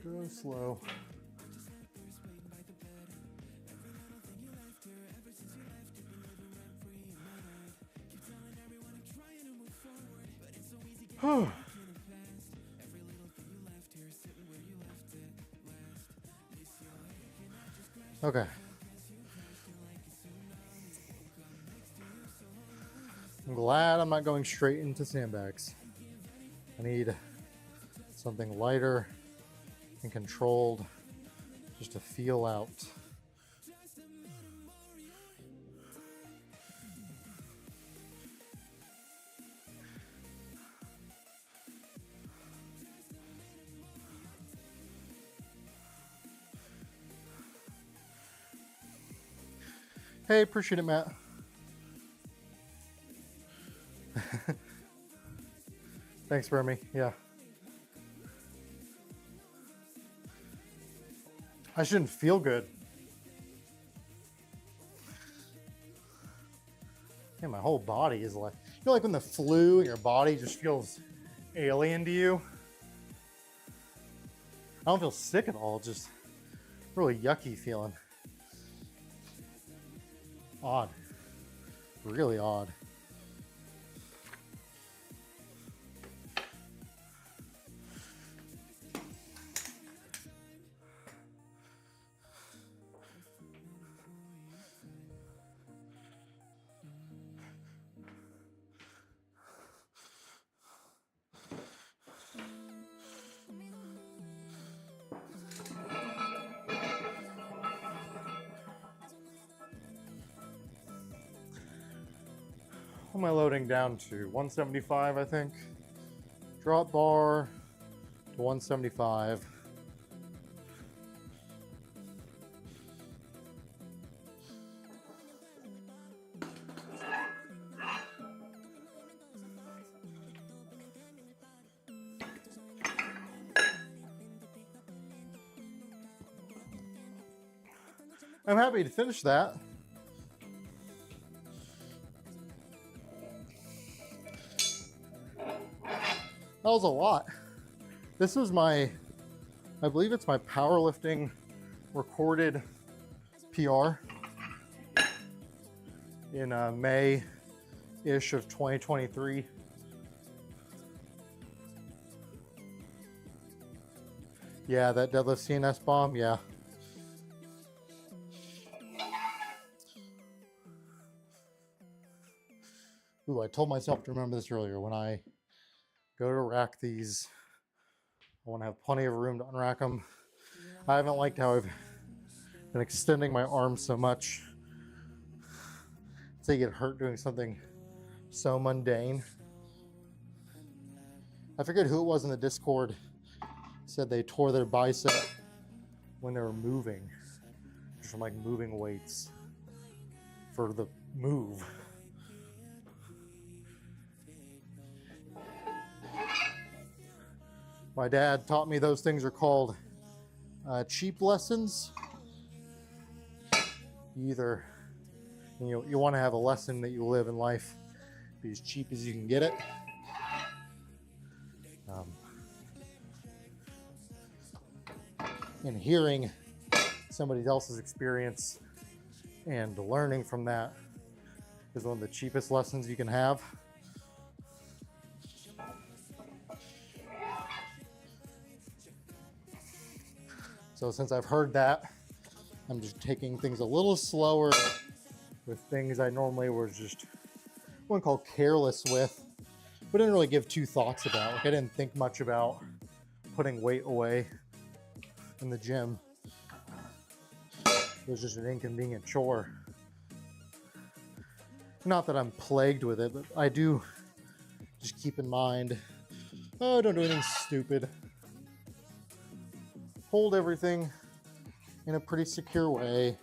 A: Go slow. Okay. I'm glad I'm not going straight into sandbags. I need something lighter and controlled just to feel out. Hey, appreciate it, Matt. Thanks, Remy. Yeah. I shouldn't feel good. Yeah, my whole body is like, you know, like when the flu in your body just feels alien to you? I don't feel sick at all, just really yucky feeling. Odd. Really odd. What am I loading down to? 175, I think. Drop bar to 175. I'm happy to finish that. That was a lot. This was I believe it's my powerlifting recorded PR in May-ish of 2023. Yeah, that deadlift CNS bomb, yeah. Ooh, I told myself to remember this earlier. When I go to rack these, I want to have plenty of room to unrack them. I haven't liked how I've been extending my arms so much. So you get hurt doing something so mundane. I forget who it was in the Discord said they tore their bicep when they were moving, just from like moving weights for the move. My dad taught me those things are called cheap lessons. You want to have a lesson that you live in life, be as cheap as you can get it. And hearing somebody else's experience and learning from that is one of the cheapest lessons you can have. So since I've heard that, I'm just taking things a little slower with things I normally was just, I wouldn't call careless with, but didn't really give two thoughts about. Like I didn't think much about putting weight away in the gym. It was just an inconvenient chore. Not that I'm plagued with it, but I do just keep in mind, oh, don't do anything stupid. Hold everything in a pretty secure way.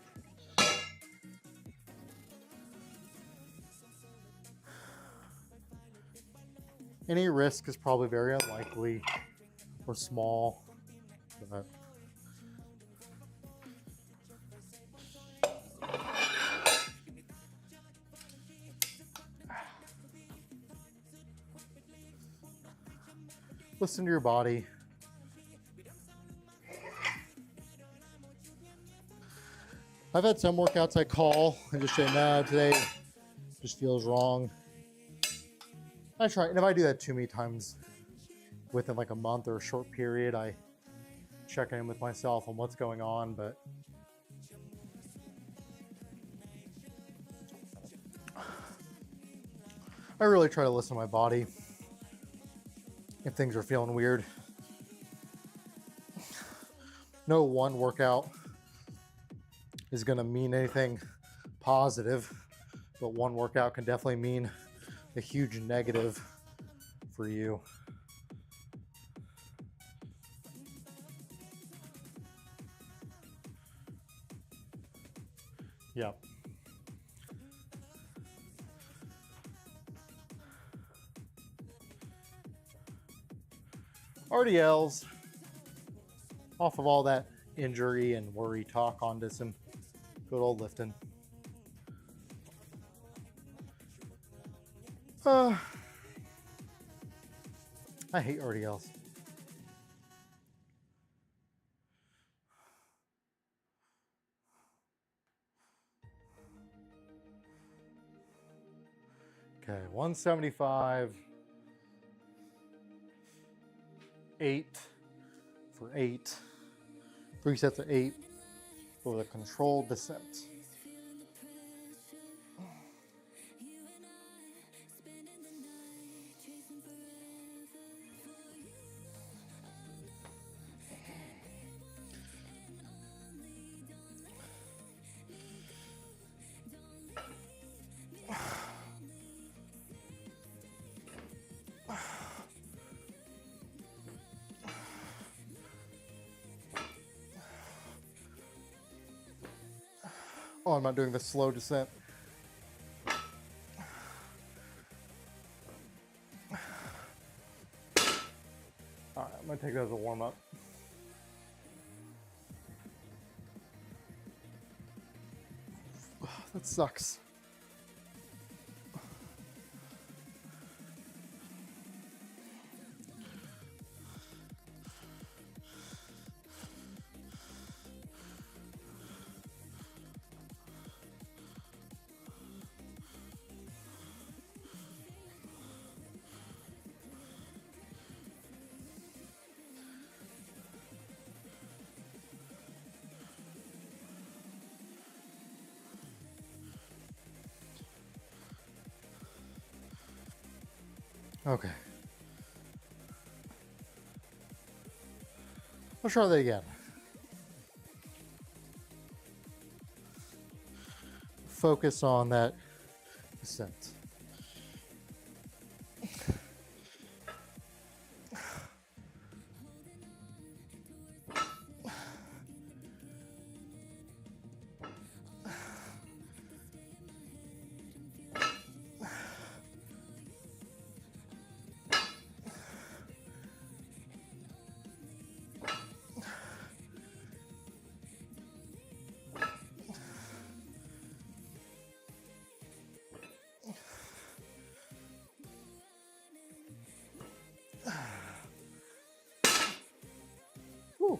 A: Any risk is probably very unlikely or small, but listen to your body. I've had some workouts I call and just say, nah, today just feels wrong. I try, and if I do that too many times within like a month or a short period, I check in with myself on what's going on, but I really try to listen to my body if things are feeling weird. No one workout is going to mean anything positive, but one workout can definitely mean a huge negative for you. Yep. RDLs, off of all that injury and worry talk, onto some good old lifting. I hate RDLs. Okay, 175, 8 for 8, 3 sets of 8 for the controlled descent. Oh, I'm not doing the slow descent. All right, I'm gonna take that as a warm up. That sucks. Okay. Let's try that again. Focus on that descent. Whew.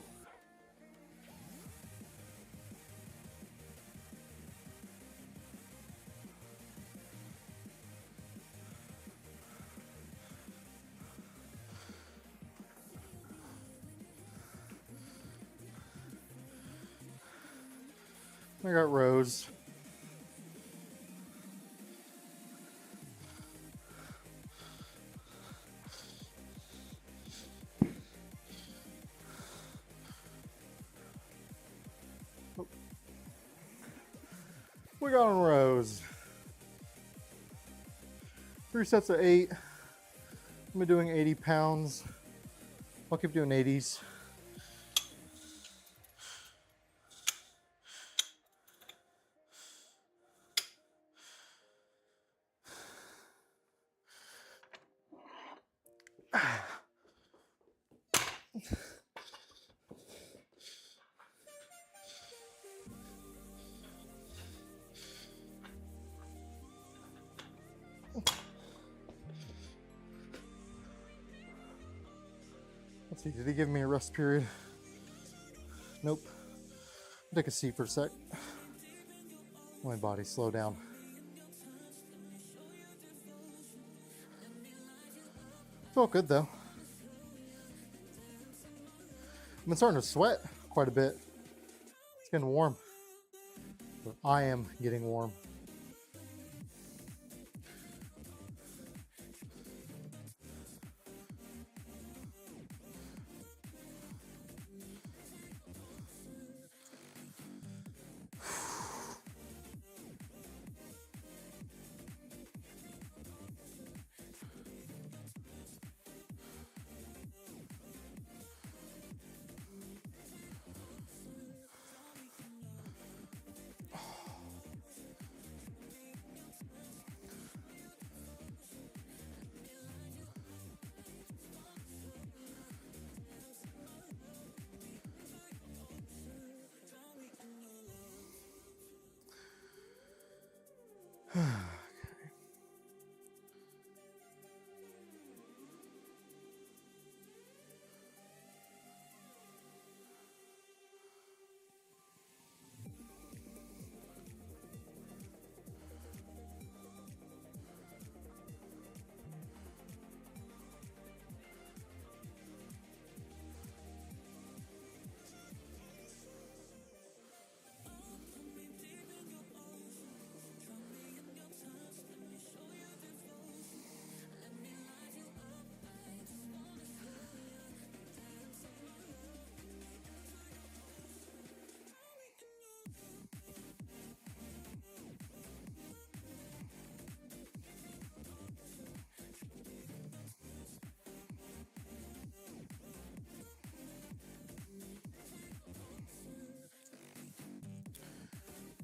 A: I got rows. We got on rows. 3 sets of 8. I'm doing 80 pounds. I'll keep doing 80s. Let's see, did he give me a rest period? Nope. Take a seat for a sec. My body slow down. Felt good though. I've been starting to sweat quite a bit. It's getting warm. But I am getting warm.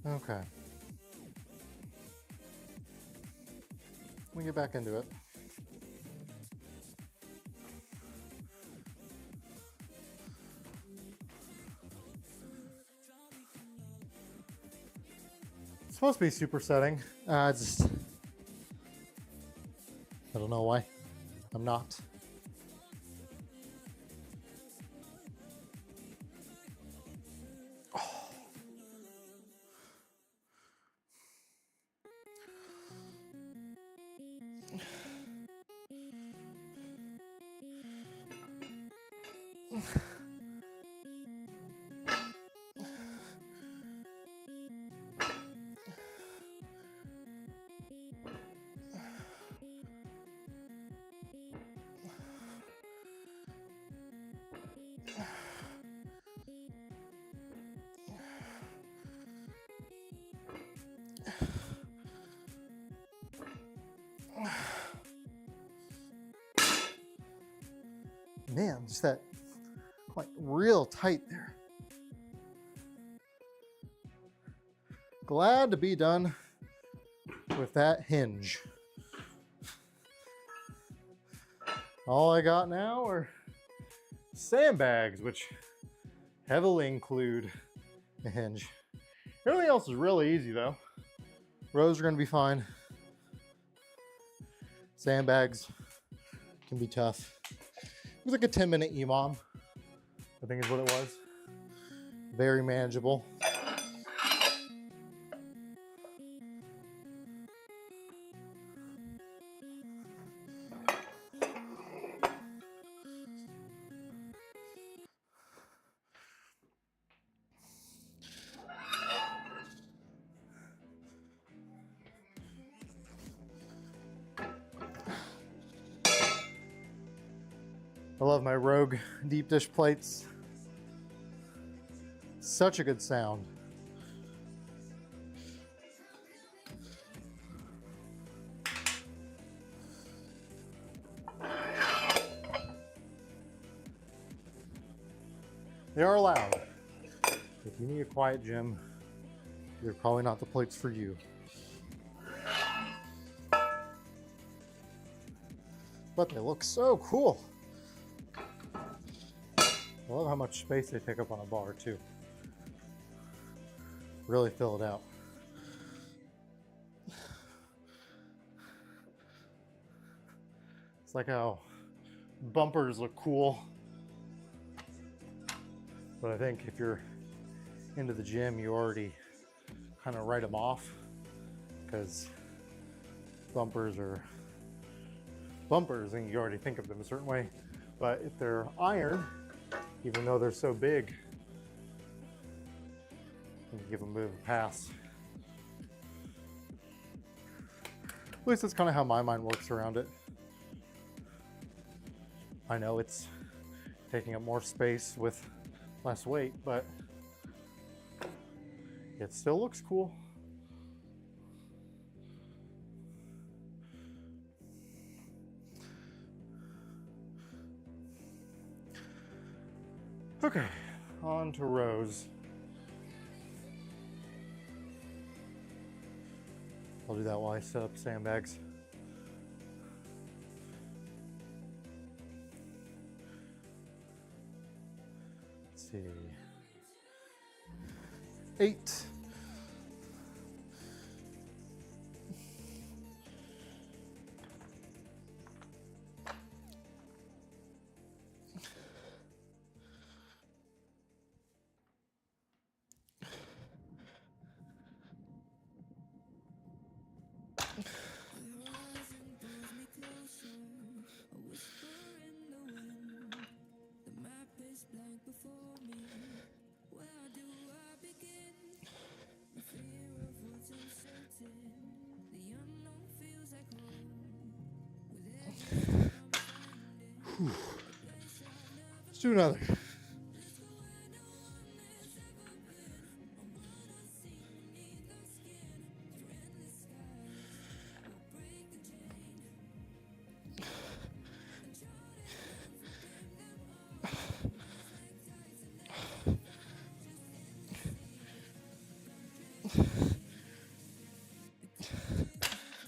A: Okay. Let me get back into it. It's supposed to be supersetting. I don't know why. I'm not. Man, just that, like, real tight there. Glad to be done with that hinge. All I got now are sandbags, which heavily include a hinge. Everything else is really easy though. Rows are gonna be fine. Sandbags can be tough. It was like a 10-minute EMOM, I think is what it was. Very manageable. I love my Rogue deep dish plates. Such a good sound. They are loud. If you need a quiet gym, they're probably not the plates for you. But they look so cool. I love how much space they take up on a bar too. Really fill it out. It's like how bumpers look cool. But I think if you're into the gym, you already kind of write them off, because bumpers are bumpers and you already think of them a certain way. But if they're iron, even though they're so big, you can give them a bit of a pass. At least that's kind of how my mind works around it. I know it's taking up more space with less weight, but it still looks cool. Okay, on to rows. I'll do that while I set up sandbags. Let's see. 8. Let's do another.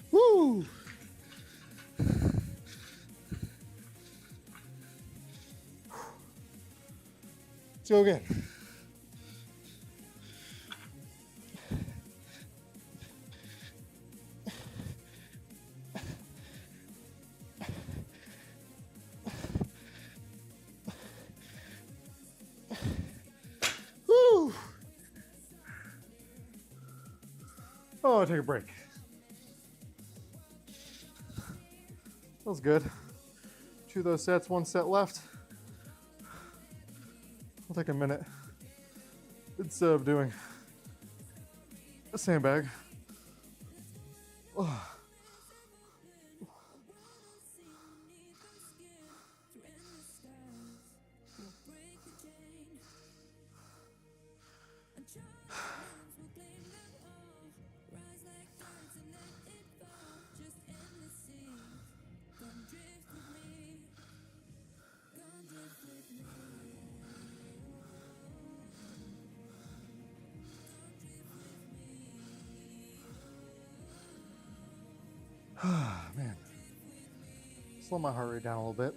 A: Woo! Let's go again. Woo! Oh, I'll take a break. That was good. 2 of those sets, 1 set left. I'll take a minute instead of doing a sandbag. Oh. Man, slow my heart rate down a little bit.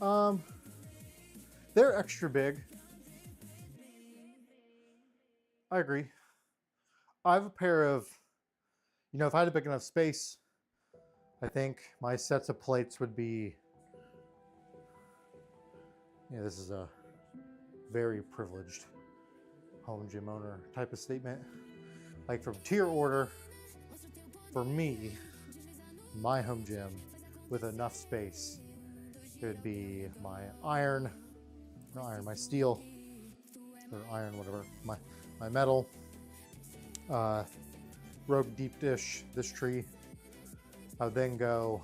A: Um, they're extra big. I agree. I have a pair of, if I had a big enough space, I think my sets of plates would be, this is a very privileged home gym owner type of statement. Like from tier order, for me, my home gym with enough space, it would be my my steel, or iron, whatever, my metal, Rogue deep dish, this tree. I would then go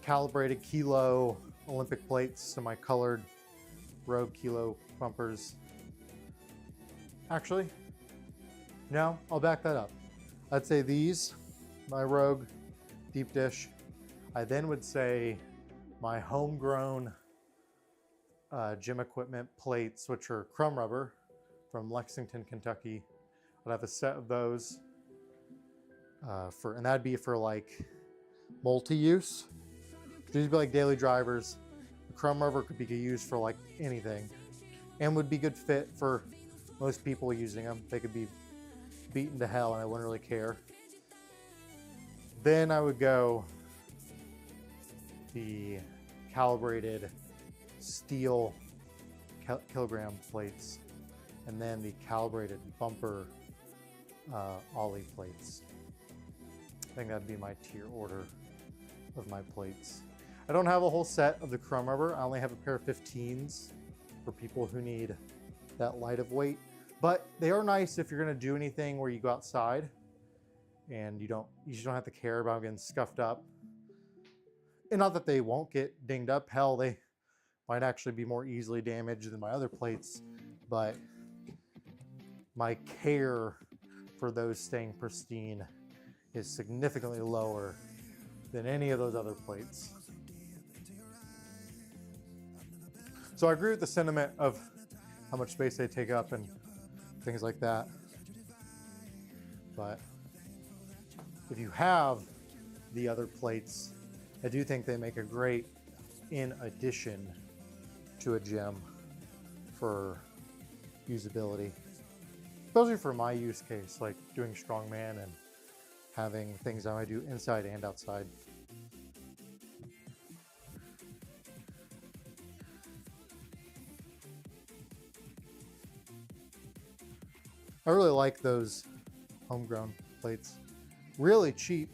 A: calibrated kilo Olympic plates, semi-colored Rogue kilo bumpers. Actually, no, I'll back that up. I'd say these, my Rogue deep dish. I then would say my homegrown gym equipment plates, which are crumb rubber from Lexington, Kentucky. I'd have a set of those and that'd be for like multi-use. These would be like daily drivers. The crumb rubber could be used for like anything and would be good fit for most people using them. They could be beaten to hell and I wouldn't really care. Then I would go the calibrated steel kilogram plates, and then the calibrated bumper ollie plates. I think that'd be my tier order of my plates. I don't have a whole set of the crumb rubber. I only have a pair of 15s for people who need that light of weight, but they are nice if you're going to do anything where you go outside and you just don't have to care about getting scuffed up. And not that they won't get dinged up. Hell, they might actually be more easily damaged than my other plates, but my care for those staying pristine is significantly lower than any of those other plates. So I agree with the sentiment of how much space they take up and things like that. But if you have the other plates, I do think they make a great in addition to a gym for usability, especially for my use case, like doing strongman and having things I might do inside and outside. I really like those homegrown plates. Really cheap,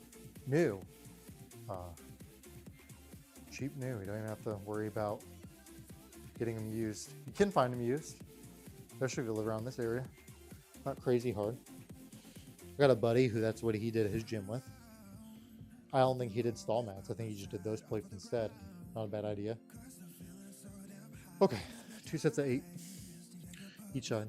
A: new. Cheap new, you don't even have to worry about getting them used. You can find them used, especially if you live around this area. Not crazy hard. I got a buddy who that's what he did his gym with. I don't think he did stall mats. I think he just did those plates instead. Not a bad idea. Okay, 2 sets of 8 each side.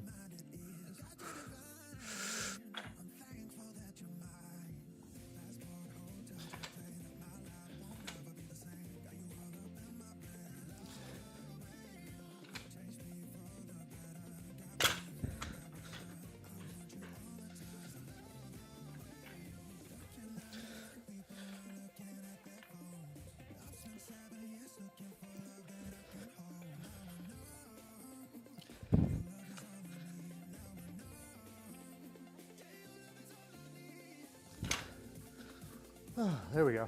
A: There we go.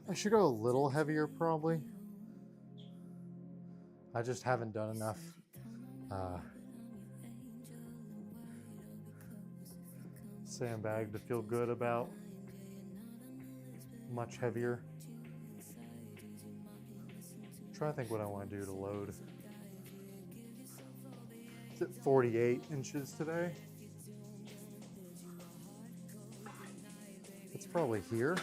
A: I should go a little heavier probably. I just haven't done enough sandbag to feel good about much heavier. I'm trying to think what I want to do to load. It's at 48 inches today. It's probably here.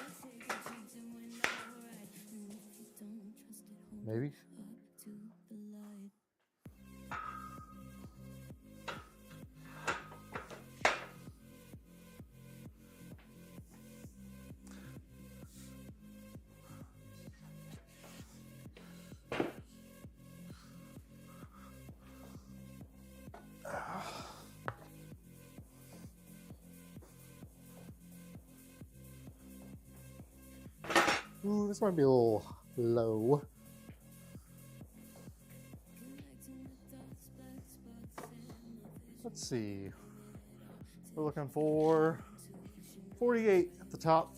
A: Maybe. Ooh, this might be a little low. Let's see. We're looking for 48 at the top.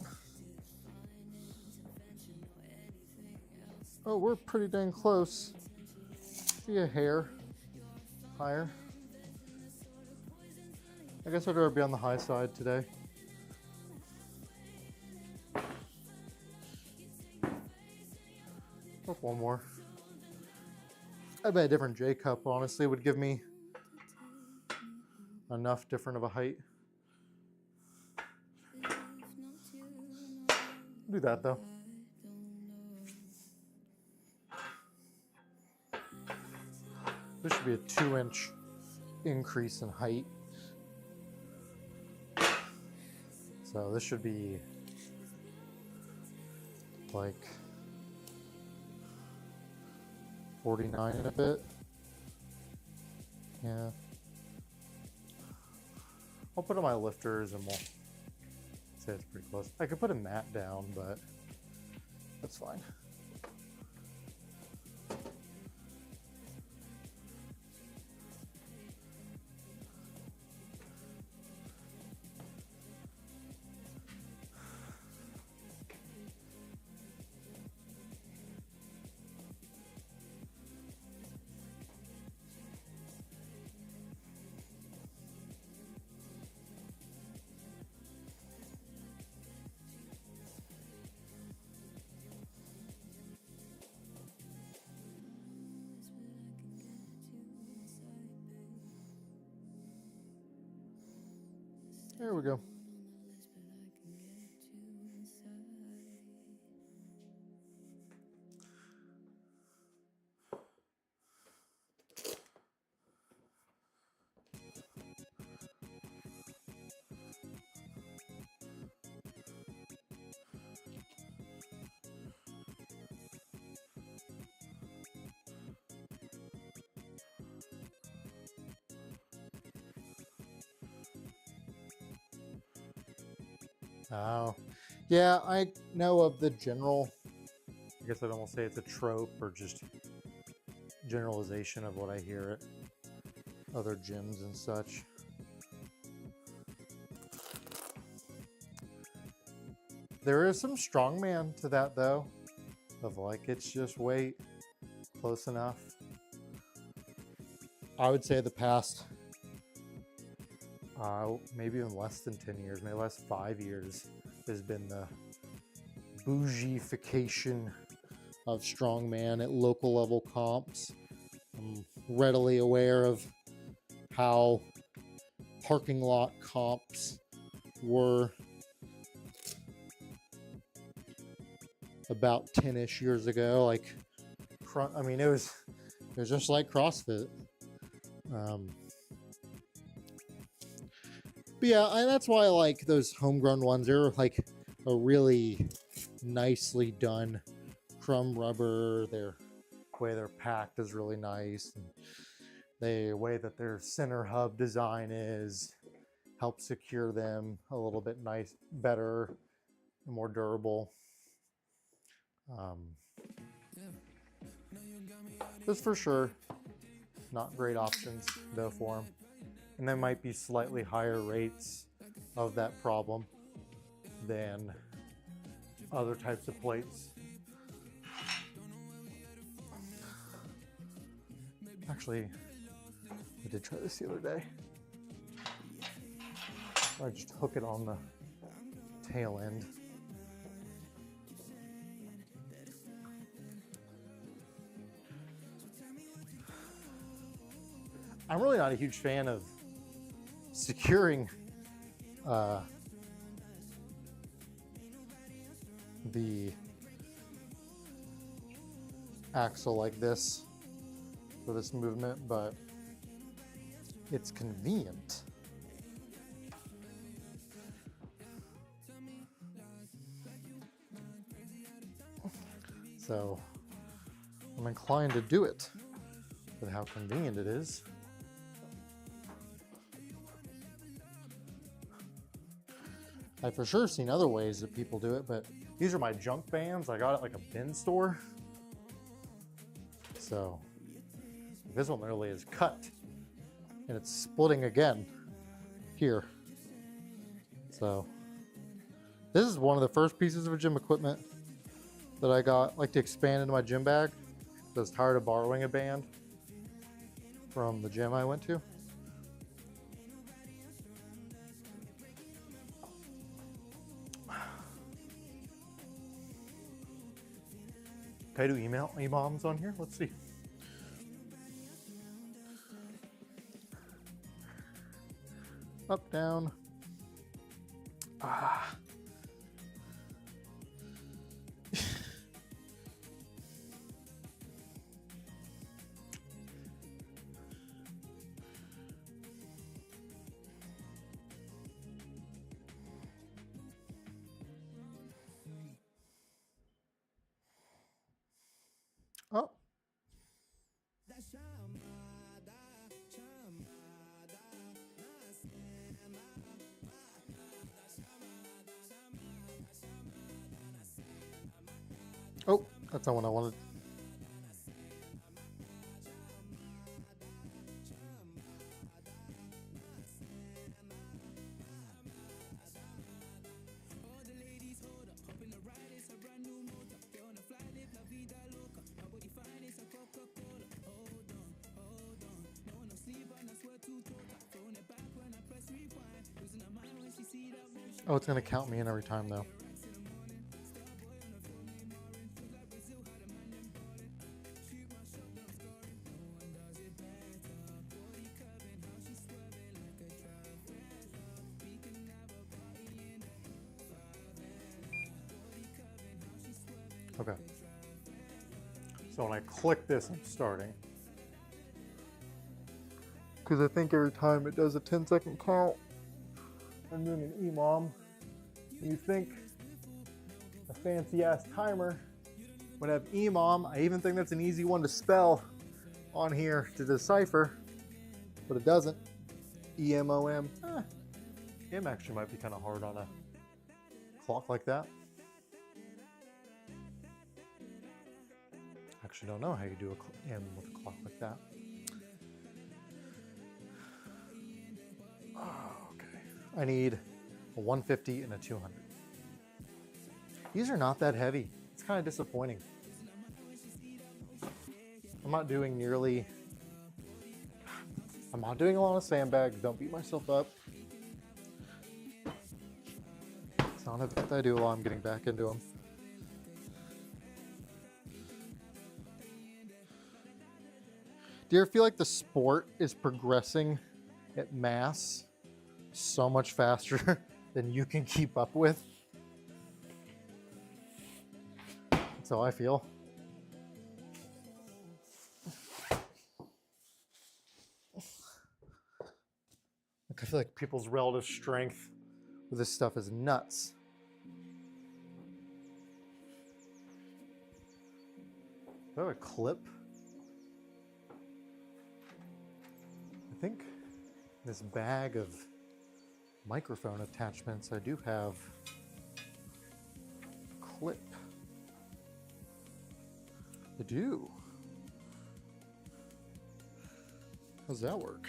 A: Oh, we're pretty dang close. Be a hair higher. I guess I'd rather be on the high side today. Oh, one more. I bet a different J cup honestly would give me enough different of a height. Do that though. This should be a 2-inch increase in height. So this should be like 49 and a bit. Yeah. I'll put on my lifters and we'll say it's pretty close. I could put a mat down, but that's fine. There we go. Oh, yeah, I know of the general, I guess I'd almost say it's a trope or just generalization of what I hear at other gyms and such. There is some strongman to that though, of like it's just weight, close enough. I would say the past maybe even less than 10 years, maybe last 5 years has been the bougeification of strongman at local level comps. I'm readily aware of how parking lot comps were about 10-ish years ago. Like, I mean, it was just like CrossFit. But yeah, that's why I like those homegrown ones. They're like a really nicely done crumb rubber. Their way they're packed is really nice. And the way that their center hub design is helps secure them a little bit better, more durable. Those for sure not great options though for them, and there might be slightly higher rates of that problem than other types of plates. Actually, I did try this the other day. I just hook it on the tail end. I'm really not a huge fan of securing the axle like this for this movement, but it's convenient. So I'm inclined to do it with how convenient it is. I've for sure seen other ways that people do it, but these are my junk bands. I got it at like a bin store. So this one literally is cut and it's splitting again here. So this is one of the first pieces of gym equipment that I got like to expand into my gym bag. I was tired of borrowing a band from the gym I went to. Can I do EMOMs on here? Let's see. Up, down. Ah. Oh. Oh, that's not what I wanted. Oh, it's gonna count me in every time though. Okay. So when I click this, I'm starting. Because I think every time it does a 10-second count, I'm doing an EMOM. You think a fancy ass timer would have EMOM. I even think that's an easy one to spell on here to decipher, but it doesn't. EMOM. M actually might be kind of hard on a clock like that. Actually don't know how you do a M with a clock like that. Oh, okay. I need a 150 and a 200. These are not that heavy. It's kind of disappointing. I'm not doing a lot of sandbags. Don't beat myself up. It's not a bad idea while I'm getting back into them. Do you ever feel like the sport is progressing at mass so much faster than you can keep up with? That's how I feel. Like I feel like people's relative strength with this stuff is nuts. Do I have a clip? I think this bag of microphone attachments, I do have a clip. I do. How's that work?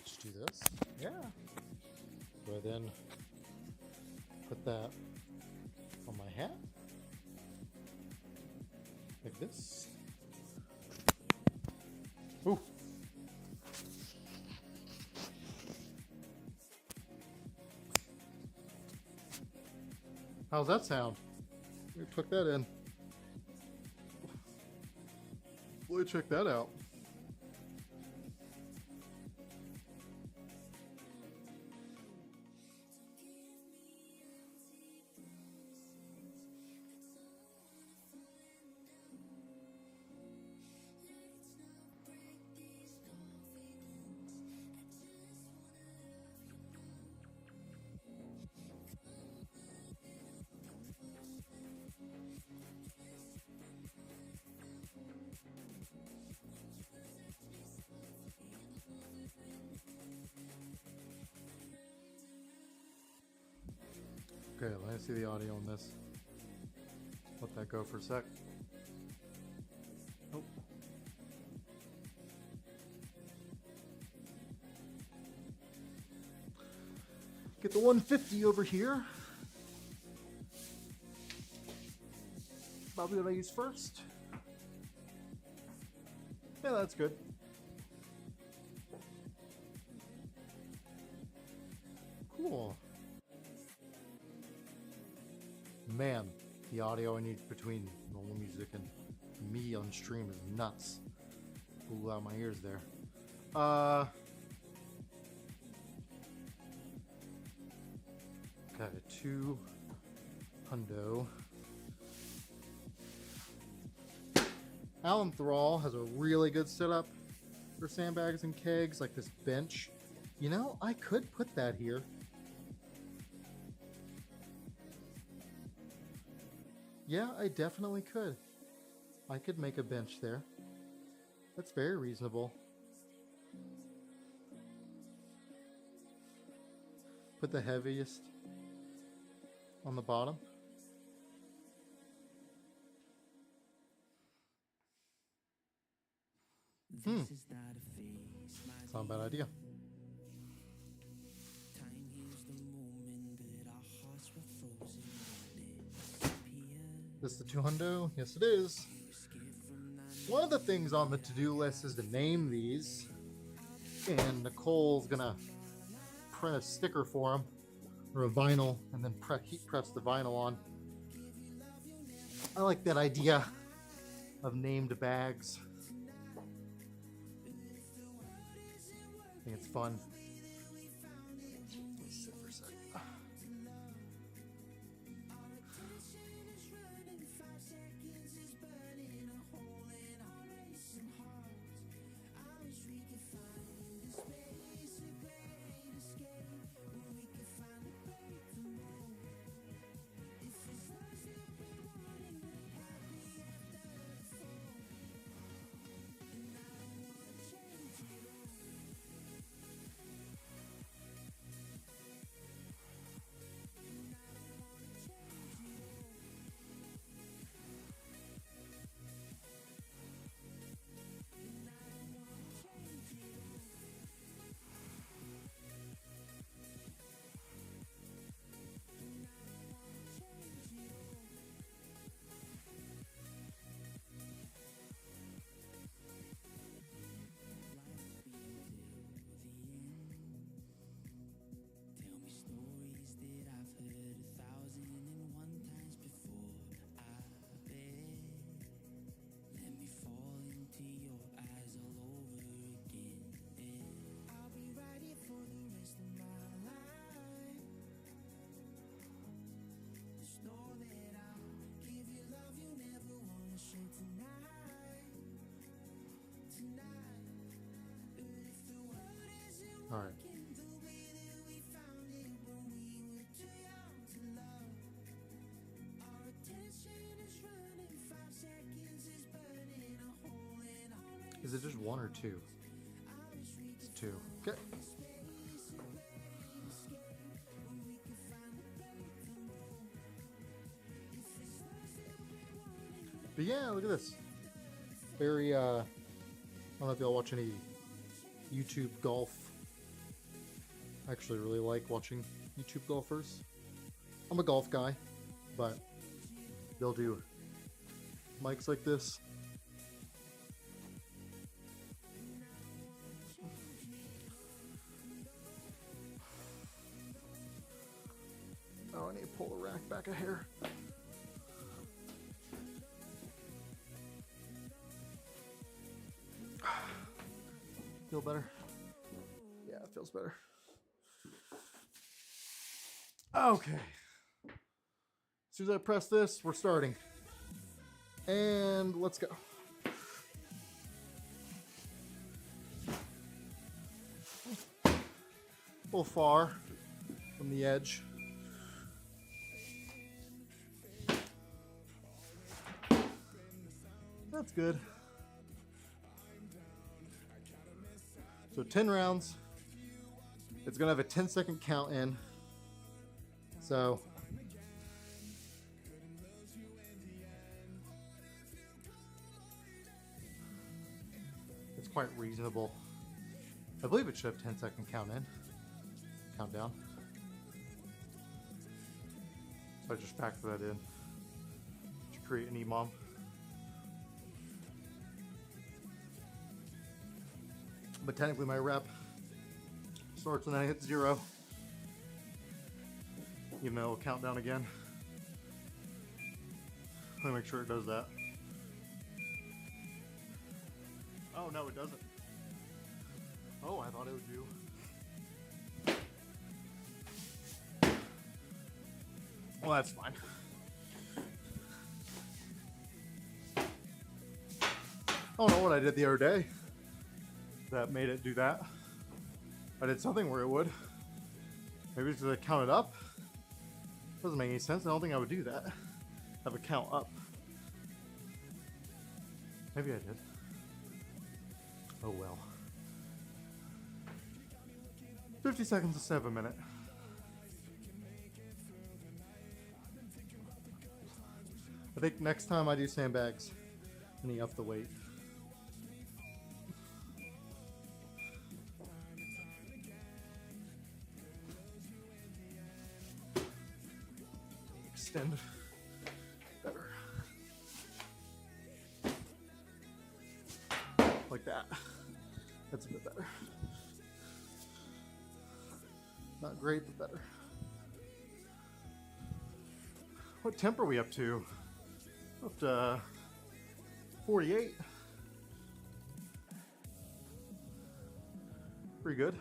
A: Just do this. Yeah. Do I then put that on my hat? Like this? Ooh. How's that sound? Let me plug that in. Let me check that out. Okay, let me see the audio on this. Let that go for a sec. Oh. Get the 150 over here. Probably what I use first. Yeah, that's good. Cool. Man, the audio I need between normal music and me on stream is nuts. Blew out my ears there. Got a 2 hundo. Alan Thrall has a really good setup for sandbags and kegs, like this bench. You know, I could put that here. Yeah, I definitely could. I could make a bench there. That's very reasonable. Put the heaviest on the bottom. It's not a bad idea. This is the 2 hundo? Yes, it is. One of the things on the to-do list is to name these, and Nicole's gonna print a sticker for them, or a vinyl, and then heat press the vinyl on. I like that idea of named bags. I think it's fun. Let me sit for a second. All right. Is it just 1 or 2? It's 2. Okay. But yeah, look at this. Very, I don't know if y'all watch any YouTube golf. I actually really like watching YouTube golfers. I'm a golf guy, but they'll do mics like this. Oh, I need to pull the rack back a hair. Feel better? Yeah, it feels better. Okay. As soon as I press this, we're starting. And let's go. A little far from the edge. That's good. So 10 rounds. It's gonna have a 10-second count in. So it's quite reasonable. I believe it should have 10-second countdown. So I just factor that in to create an EMOM. But technically my rep starts when I hit 0. Even though it'll count down again. Let me make sure it does that. Oh no, it doesn't. Oh, I thought it would do. Well, that's fine. I don't know what I did the other day that made it do that. I did something where it would. Maybe it's because I counted up. Doesn't make any sense. I don't think I would do that. Have a count up. Maybe I did. Oh well. 50 seconds instead of a minute. I think next time I do sandbags, I need to up the weight. Extend better. Like that. That's a bit better. Not great, but better. What temp are we up to? Up to 48. Pretty good.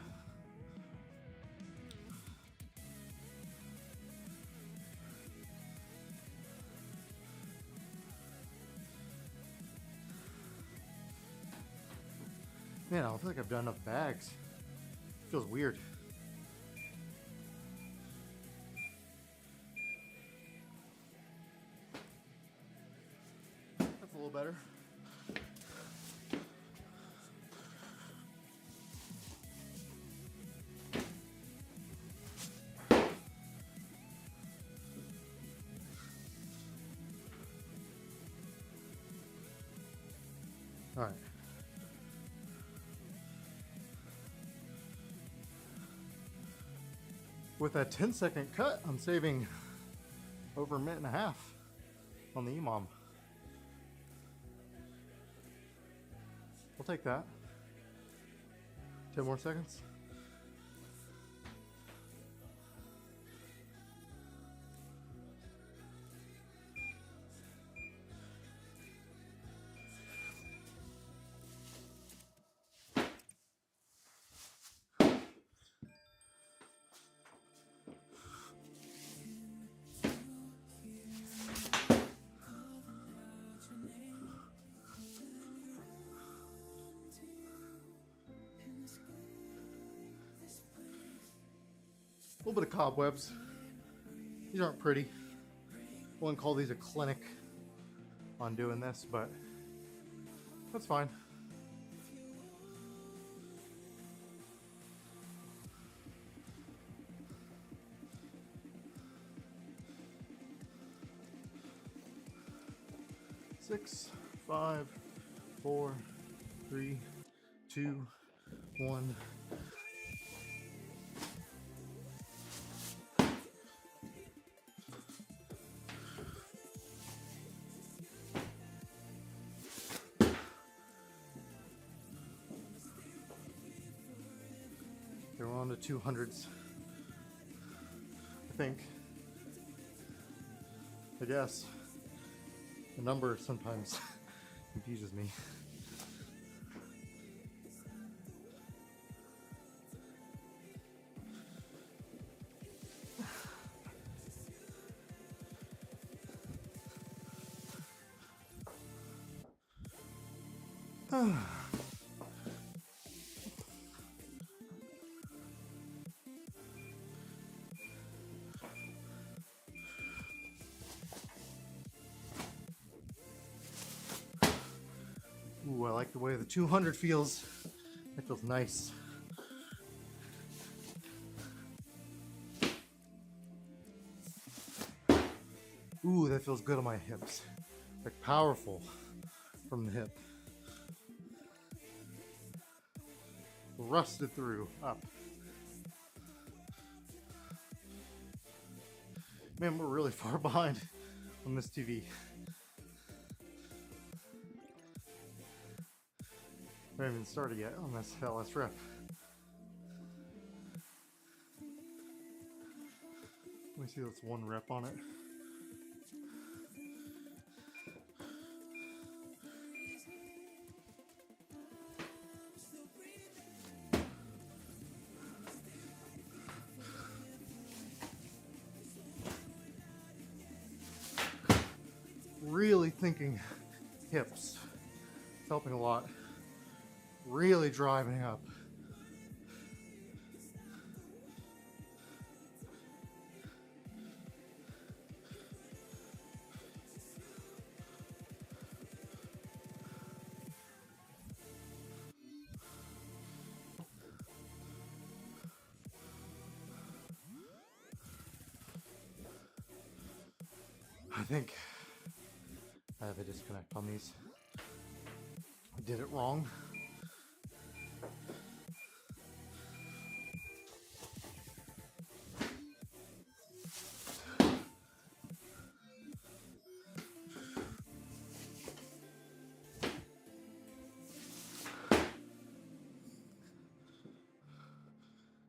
A: Man, I don't feel like I've done enough bags. It feels weird. That's a little better. All right. With that 10-second cut, I'm saving over a minute and a half on the EMOM. We'll take that. 10 more seconds. A little bit of cobwebs. These aren't pretty. I wouldn't call these a clinic on doing this, but that's fine. 6, 5, 4, 3, 2, 1. We're on to 200s. I think. I guess. The number sometimes confuses me. Ooh, I like the way the 200 feels. It feels nice. Ooh, that feels good on my hips. Like powerful from the hip. Rusted through, up. Man, we're really far behind on this TV. I haven't even started yet on this last rep. Let me see, that's 1 rep on it. Really thinking hips. It's helping a lot. Really driving up. I think I have a disconnect on these. I did it wrong.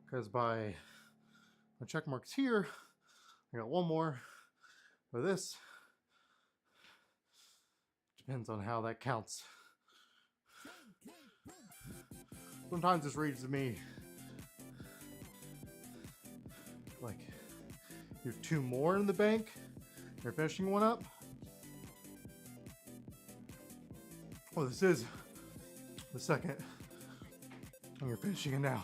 A: Because by my check marks here, I got 1 more. For this, depends on how that counts. Sometimes this reads to me like you have 2 more in the bank, you're finishing 1 up. Well, this is the second, and you're finishing it now.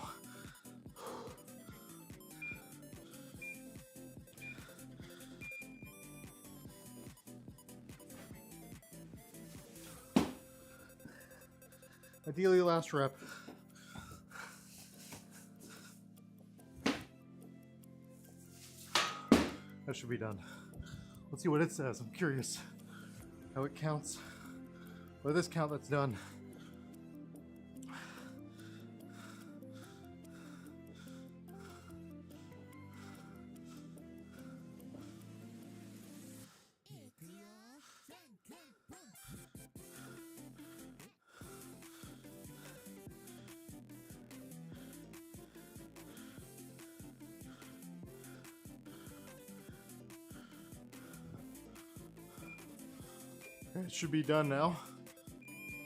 A: Ideally, last rep. That should be done. Let's see what it says. I'm curious how it counts. By this count, that's done. Okay, it should be done now.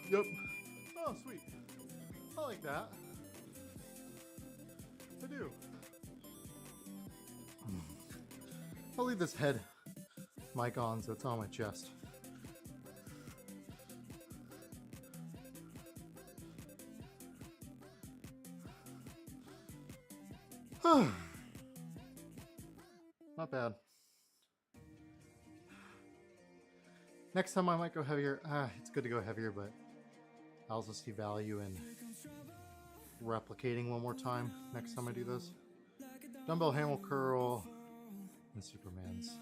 A: Yep. Oh, sweet. I like that. I do. I'll leave this head mic on so it's on my chest. Not bad. Next time I might go heavier. It's good to go heavier, but I also see value in replicating 1 more time next time I do this. Dumbbell hammer curl and Superman's.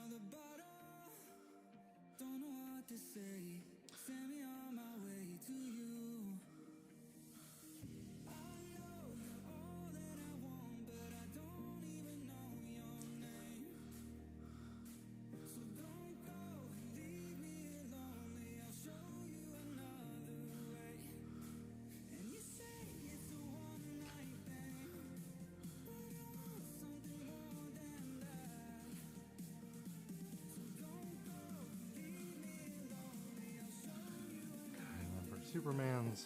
A: Supermans.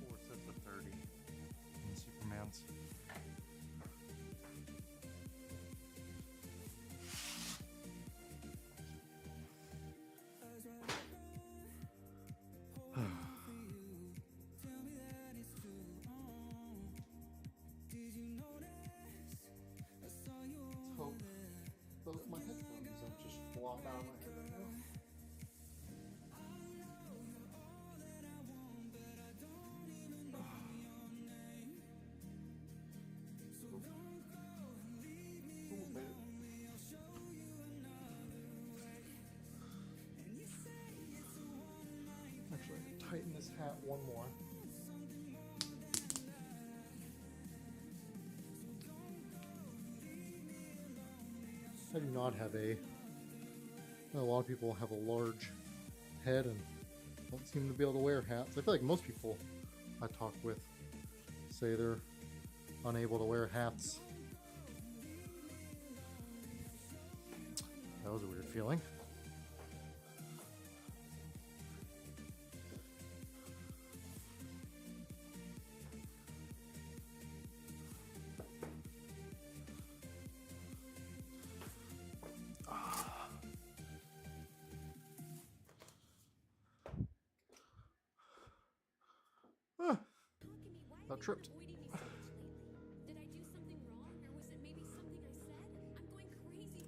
A: Four sets of 30 in Supermans. Both my headphones don't just flop out of my head right now. Actually, I can tighten this hat one more. I do not have a lot of people have a large head and don't seem to be able to wear hats. I feel like most people I talk with say they're unable to wear hats. That was a weird feeling. I tripped.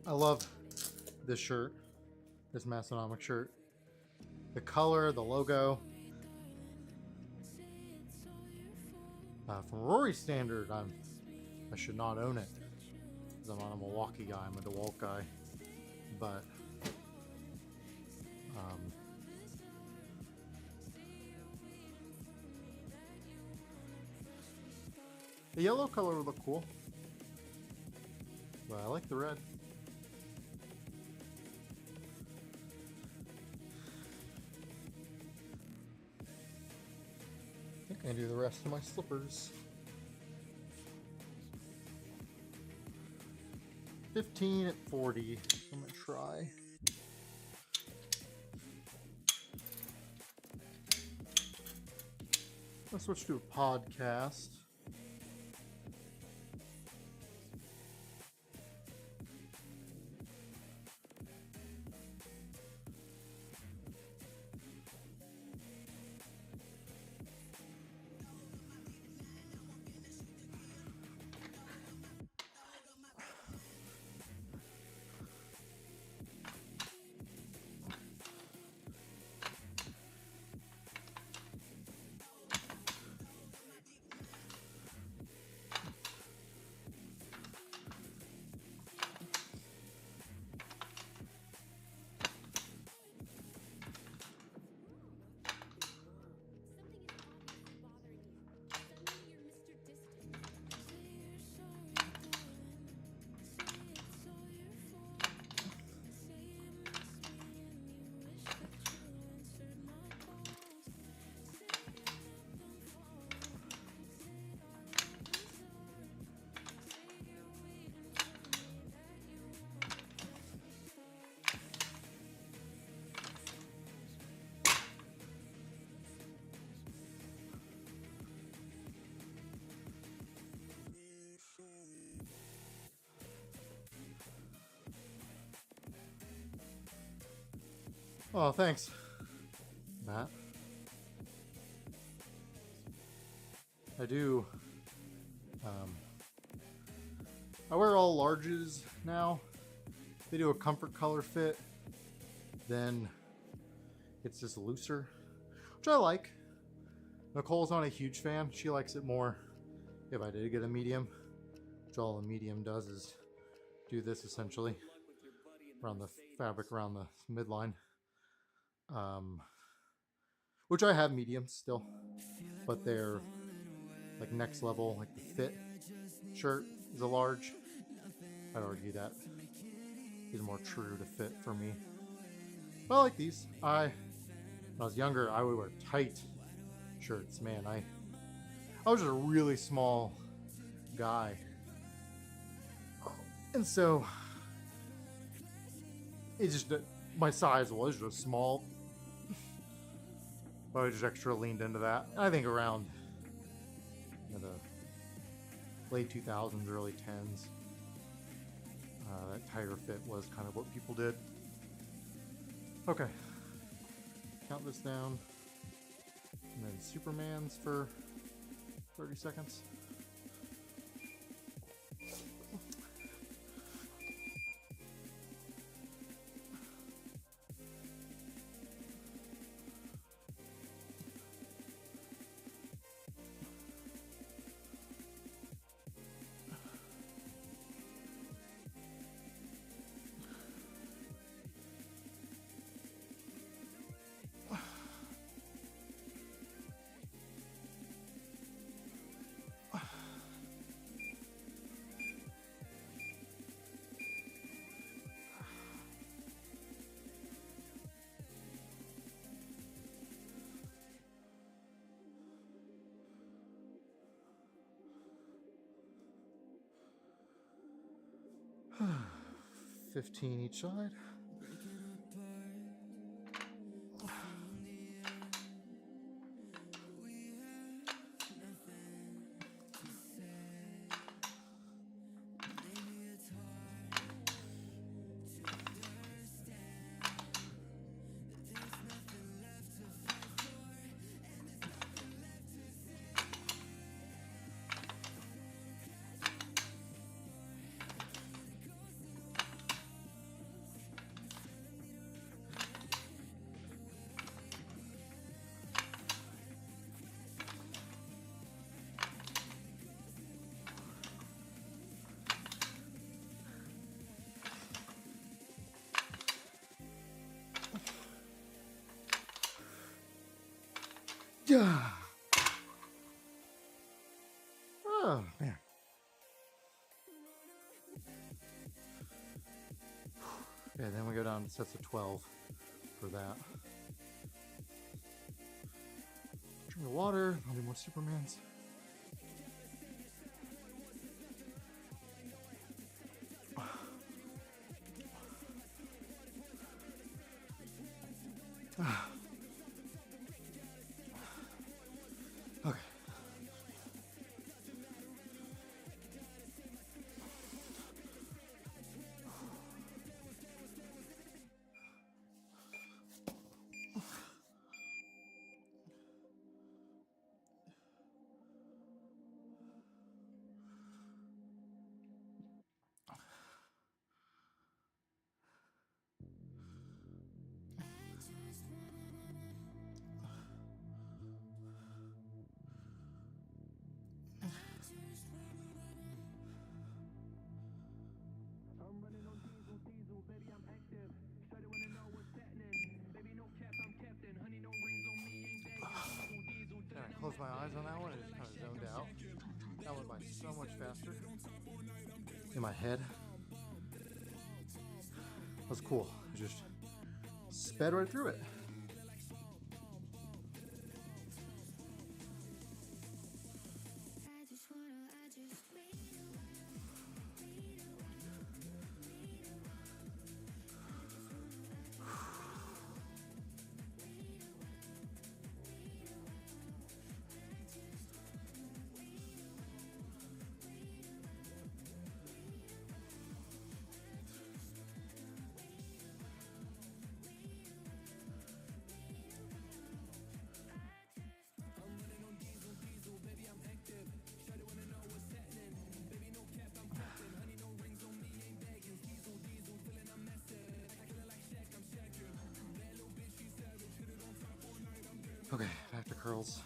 A: I love this shirt, this Massonomic shirt. The color, the logo. From Rory's standard, I should not own it because I'm not a Milwaukee guy. I'm a DeWalt guy, but the yellow color would look cool, but I like the red. I think I can do the rest of my slippers. 15 at 40. I'm gonna try. Let's switch to a podcast. Oh, thanks, Matt. I do. I wear all larges now. They do a comfort color fit. Then it's just looser, which I like. Nicole's not a huge fan. She likes it more if I did get a medium, which all a medium does is do this essentially around the fabric, around the midline. Which I have mediums still, but they're like next level. Like the fit shirt is a large. I'd argue that. These are more true to fit for me. But I like these. When I was younger, I would wear tight shirts. Man, I was just a really small guy. And so it just, my size was just small. But I just extra leaned into that. And I think around the late 2000s, early 10s, that tighter fit was kind of what people did. Okay. Count this down. And then Superman's for 30 seconds. $15 each side. Yeah. Oh, man. Okay, then we go down to sets of 12 for that. Drink of water. I'll do more Supermans. Okay. Close my eyes on that one and just kind of zoned out. That went by so much faster in my head. That was cool. I just sped right through it. Okay, back to curls.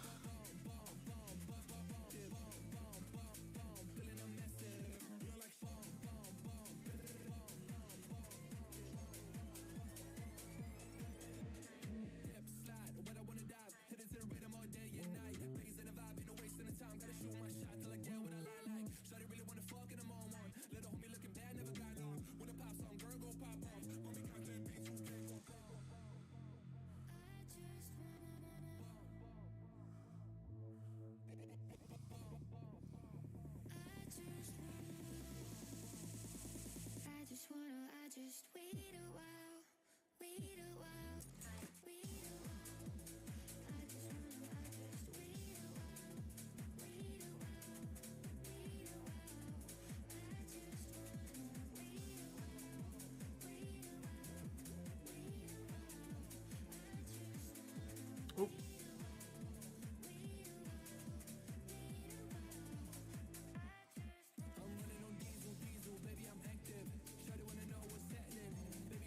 A: Oop.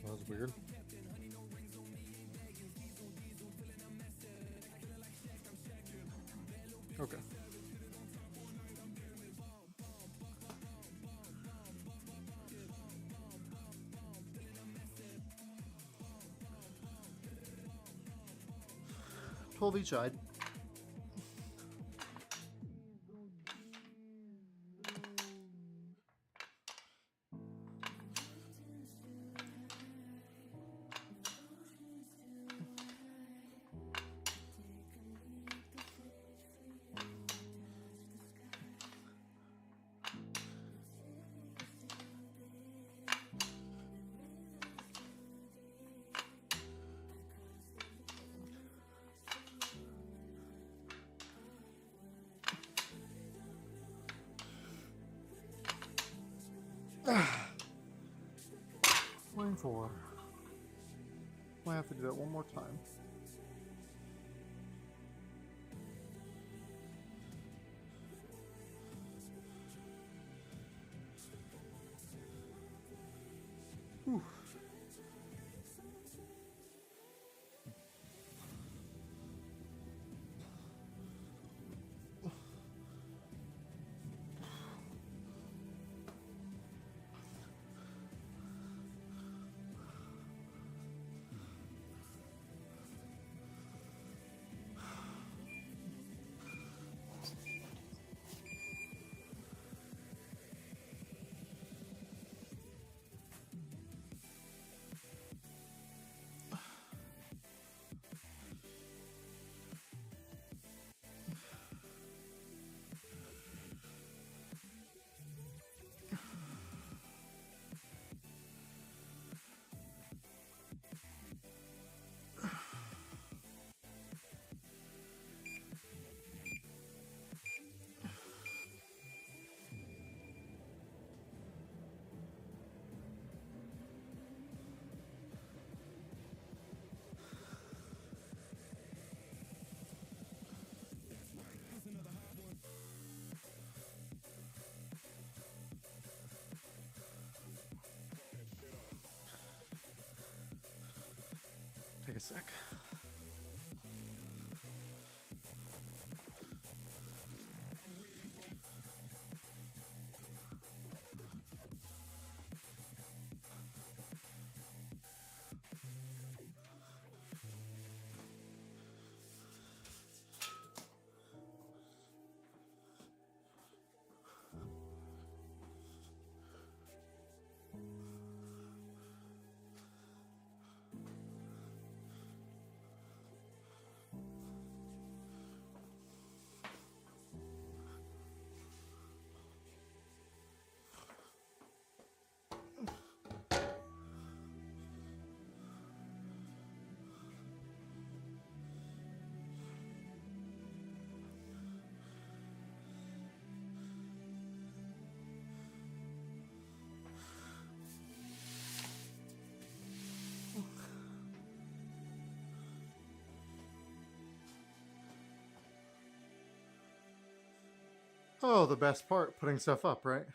A: That was weird. Okay. $12 each side. Lane 4. Might have to do that one more time. Whew. Take a sec. Oh, the best part, putting stuff up, right?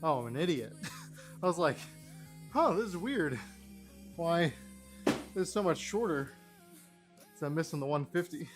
A: Oh, I'm an idiot. I was like, huh, this is weird. Why this is so much shorter? So I'm missing the 150.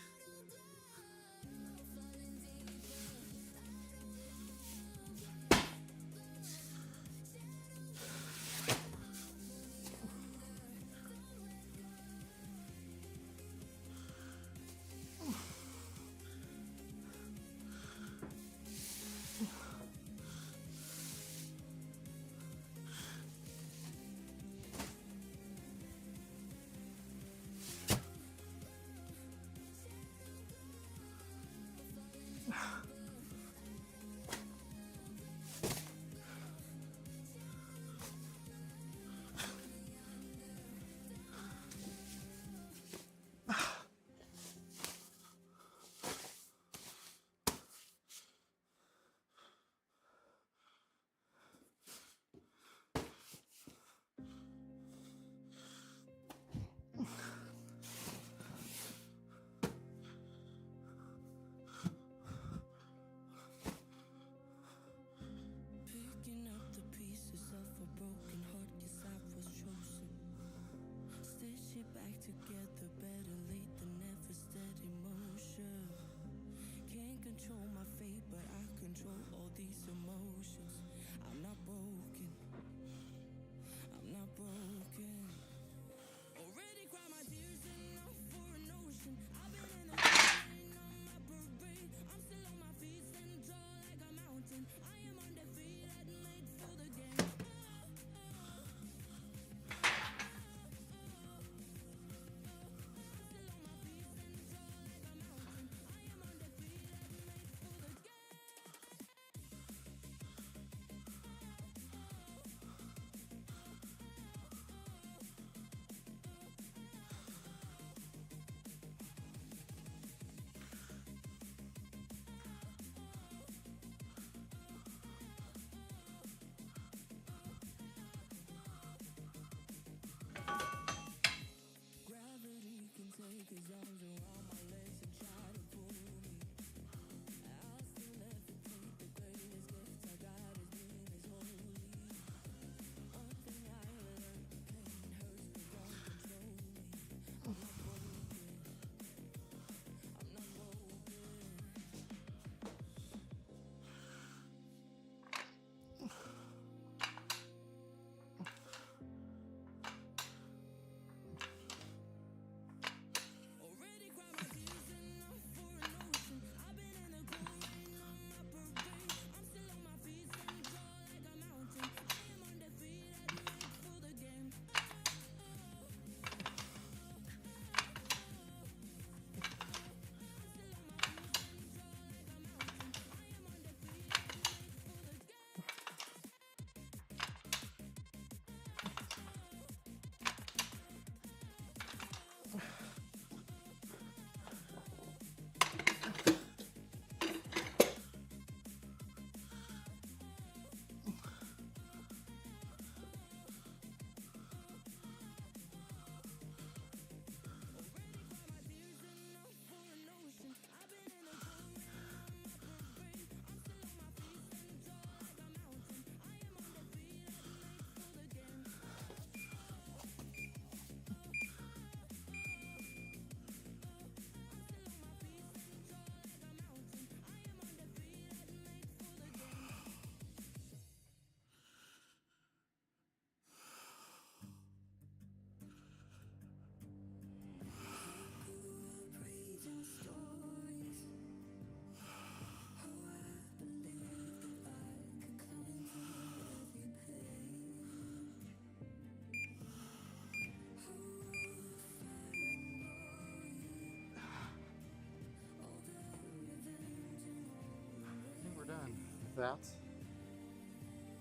A: That,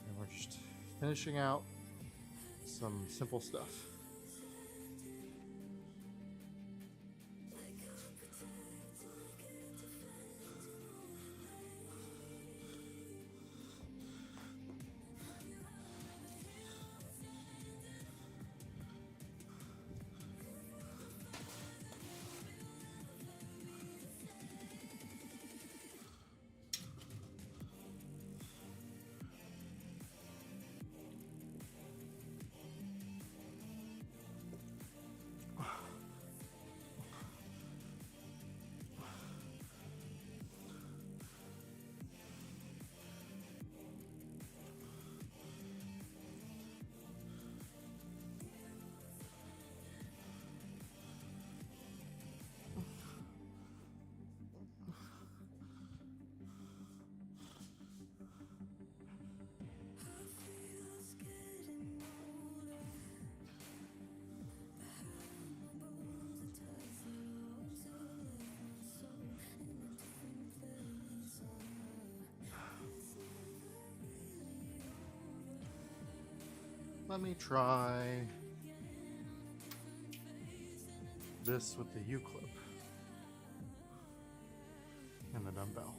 A: and we're just finishing out some simple stuff. Let me try this with the U-clip and the dumbbell.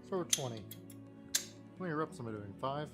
A: So 20. How many reps am I doing? 5?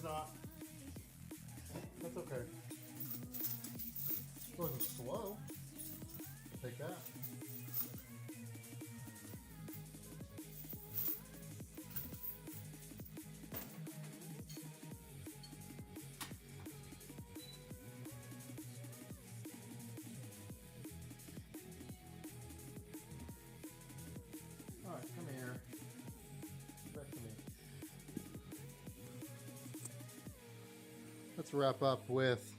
A: not. That's okay. It wasn't slow. I'll take that. Alright, come here. Back to me. Let's wrap up with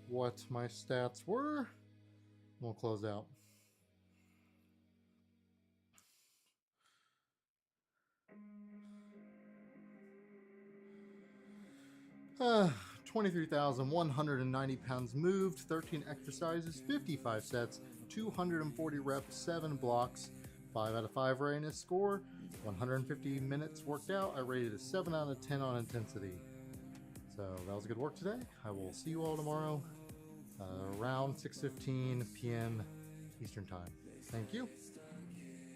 A: what my stats were. We'll close out. Uh, 23,190 pounds moved, 13 exercises, 55 sets, 240 reps, 7 blocks, 5 out of 5 readiness score, 150 minutes worked out. I rated a 7 out of 10 on intensity. So that was good work today. I will see you all tomorrow around 6:15 p.m. Eastern Time. Thank you.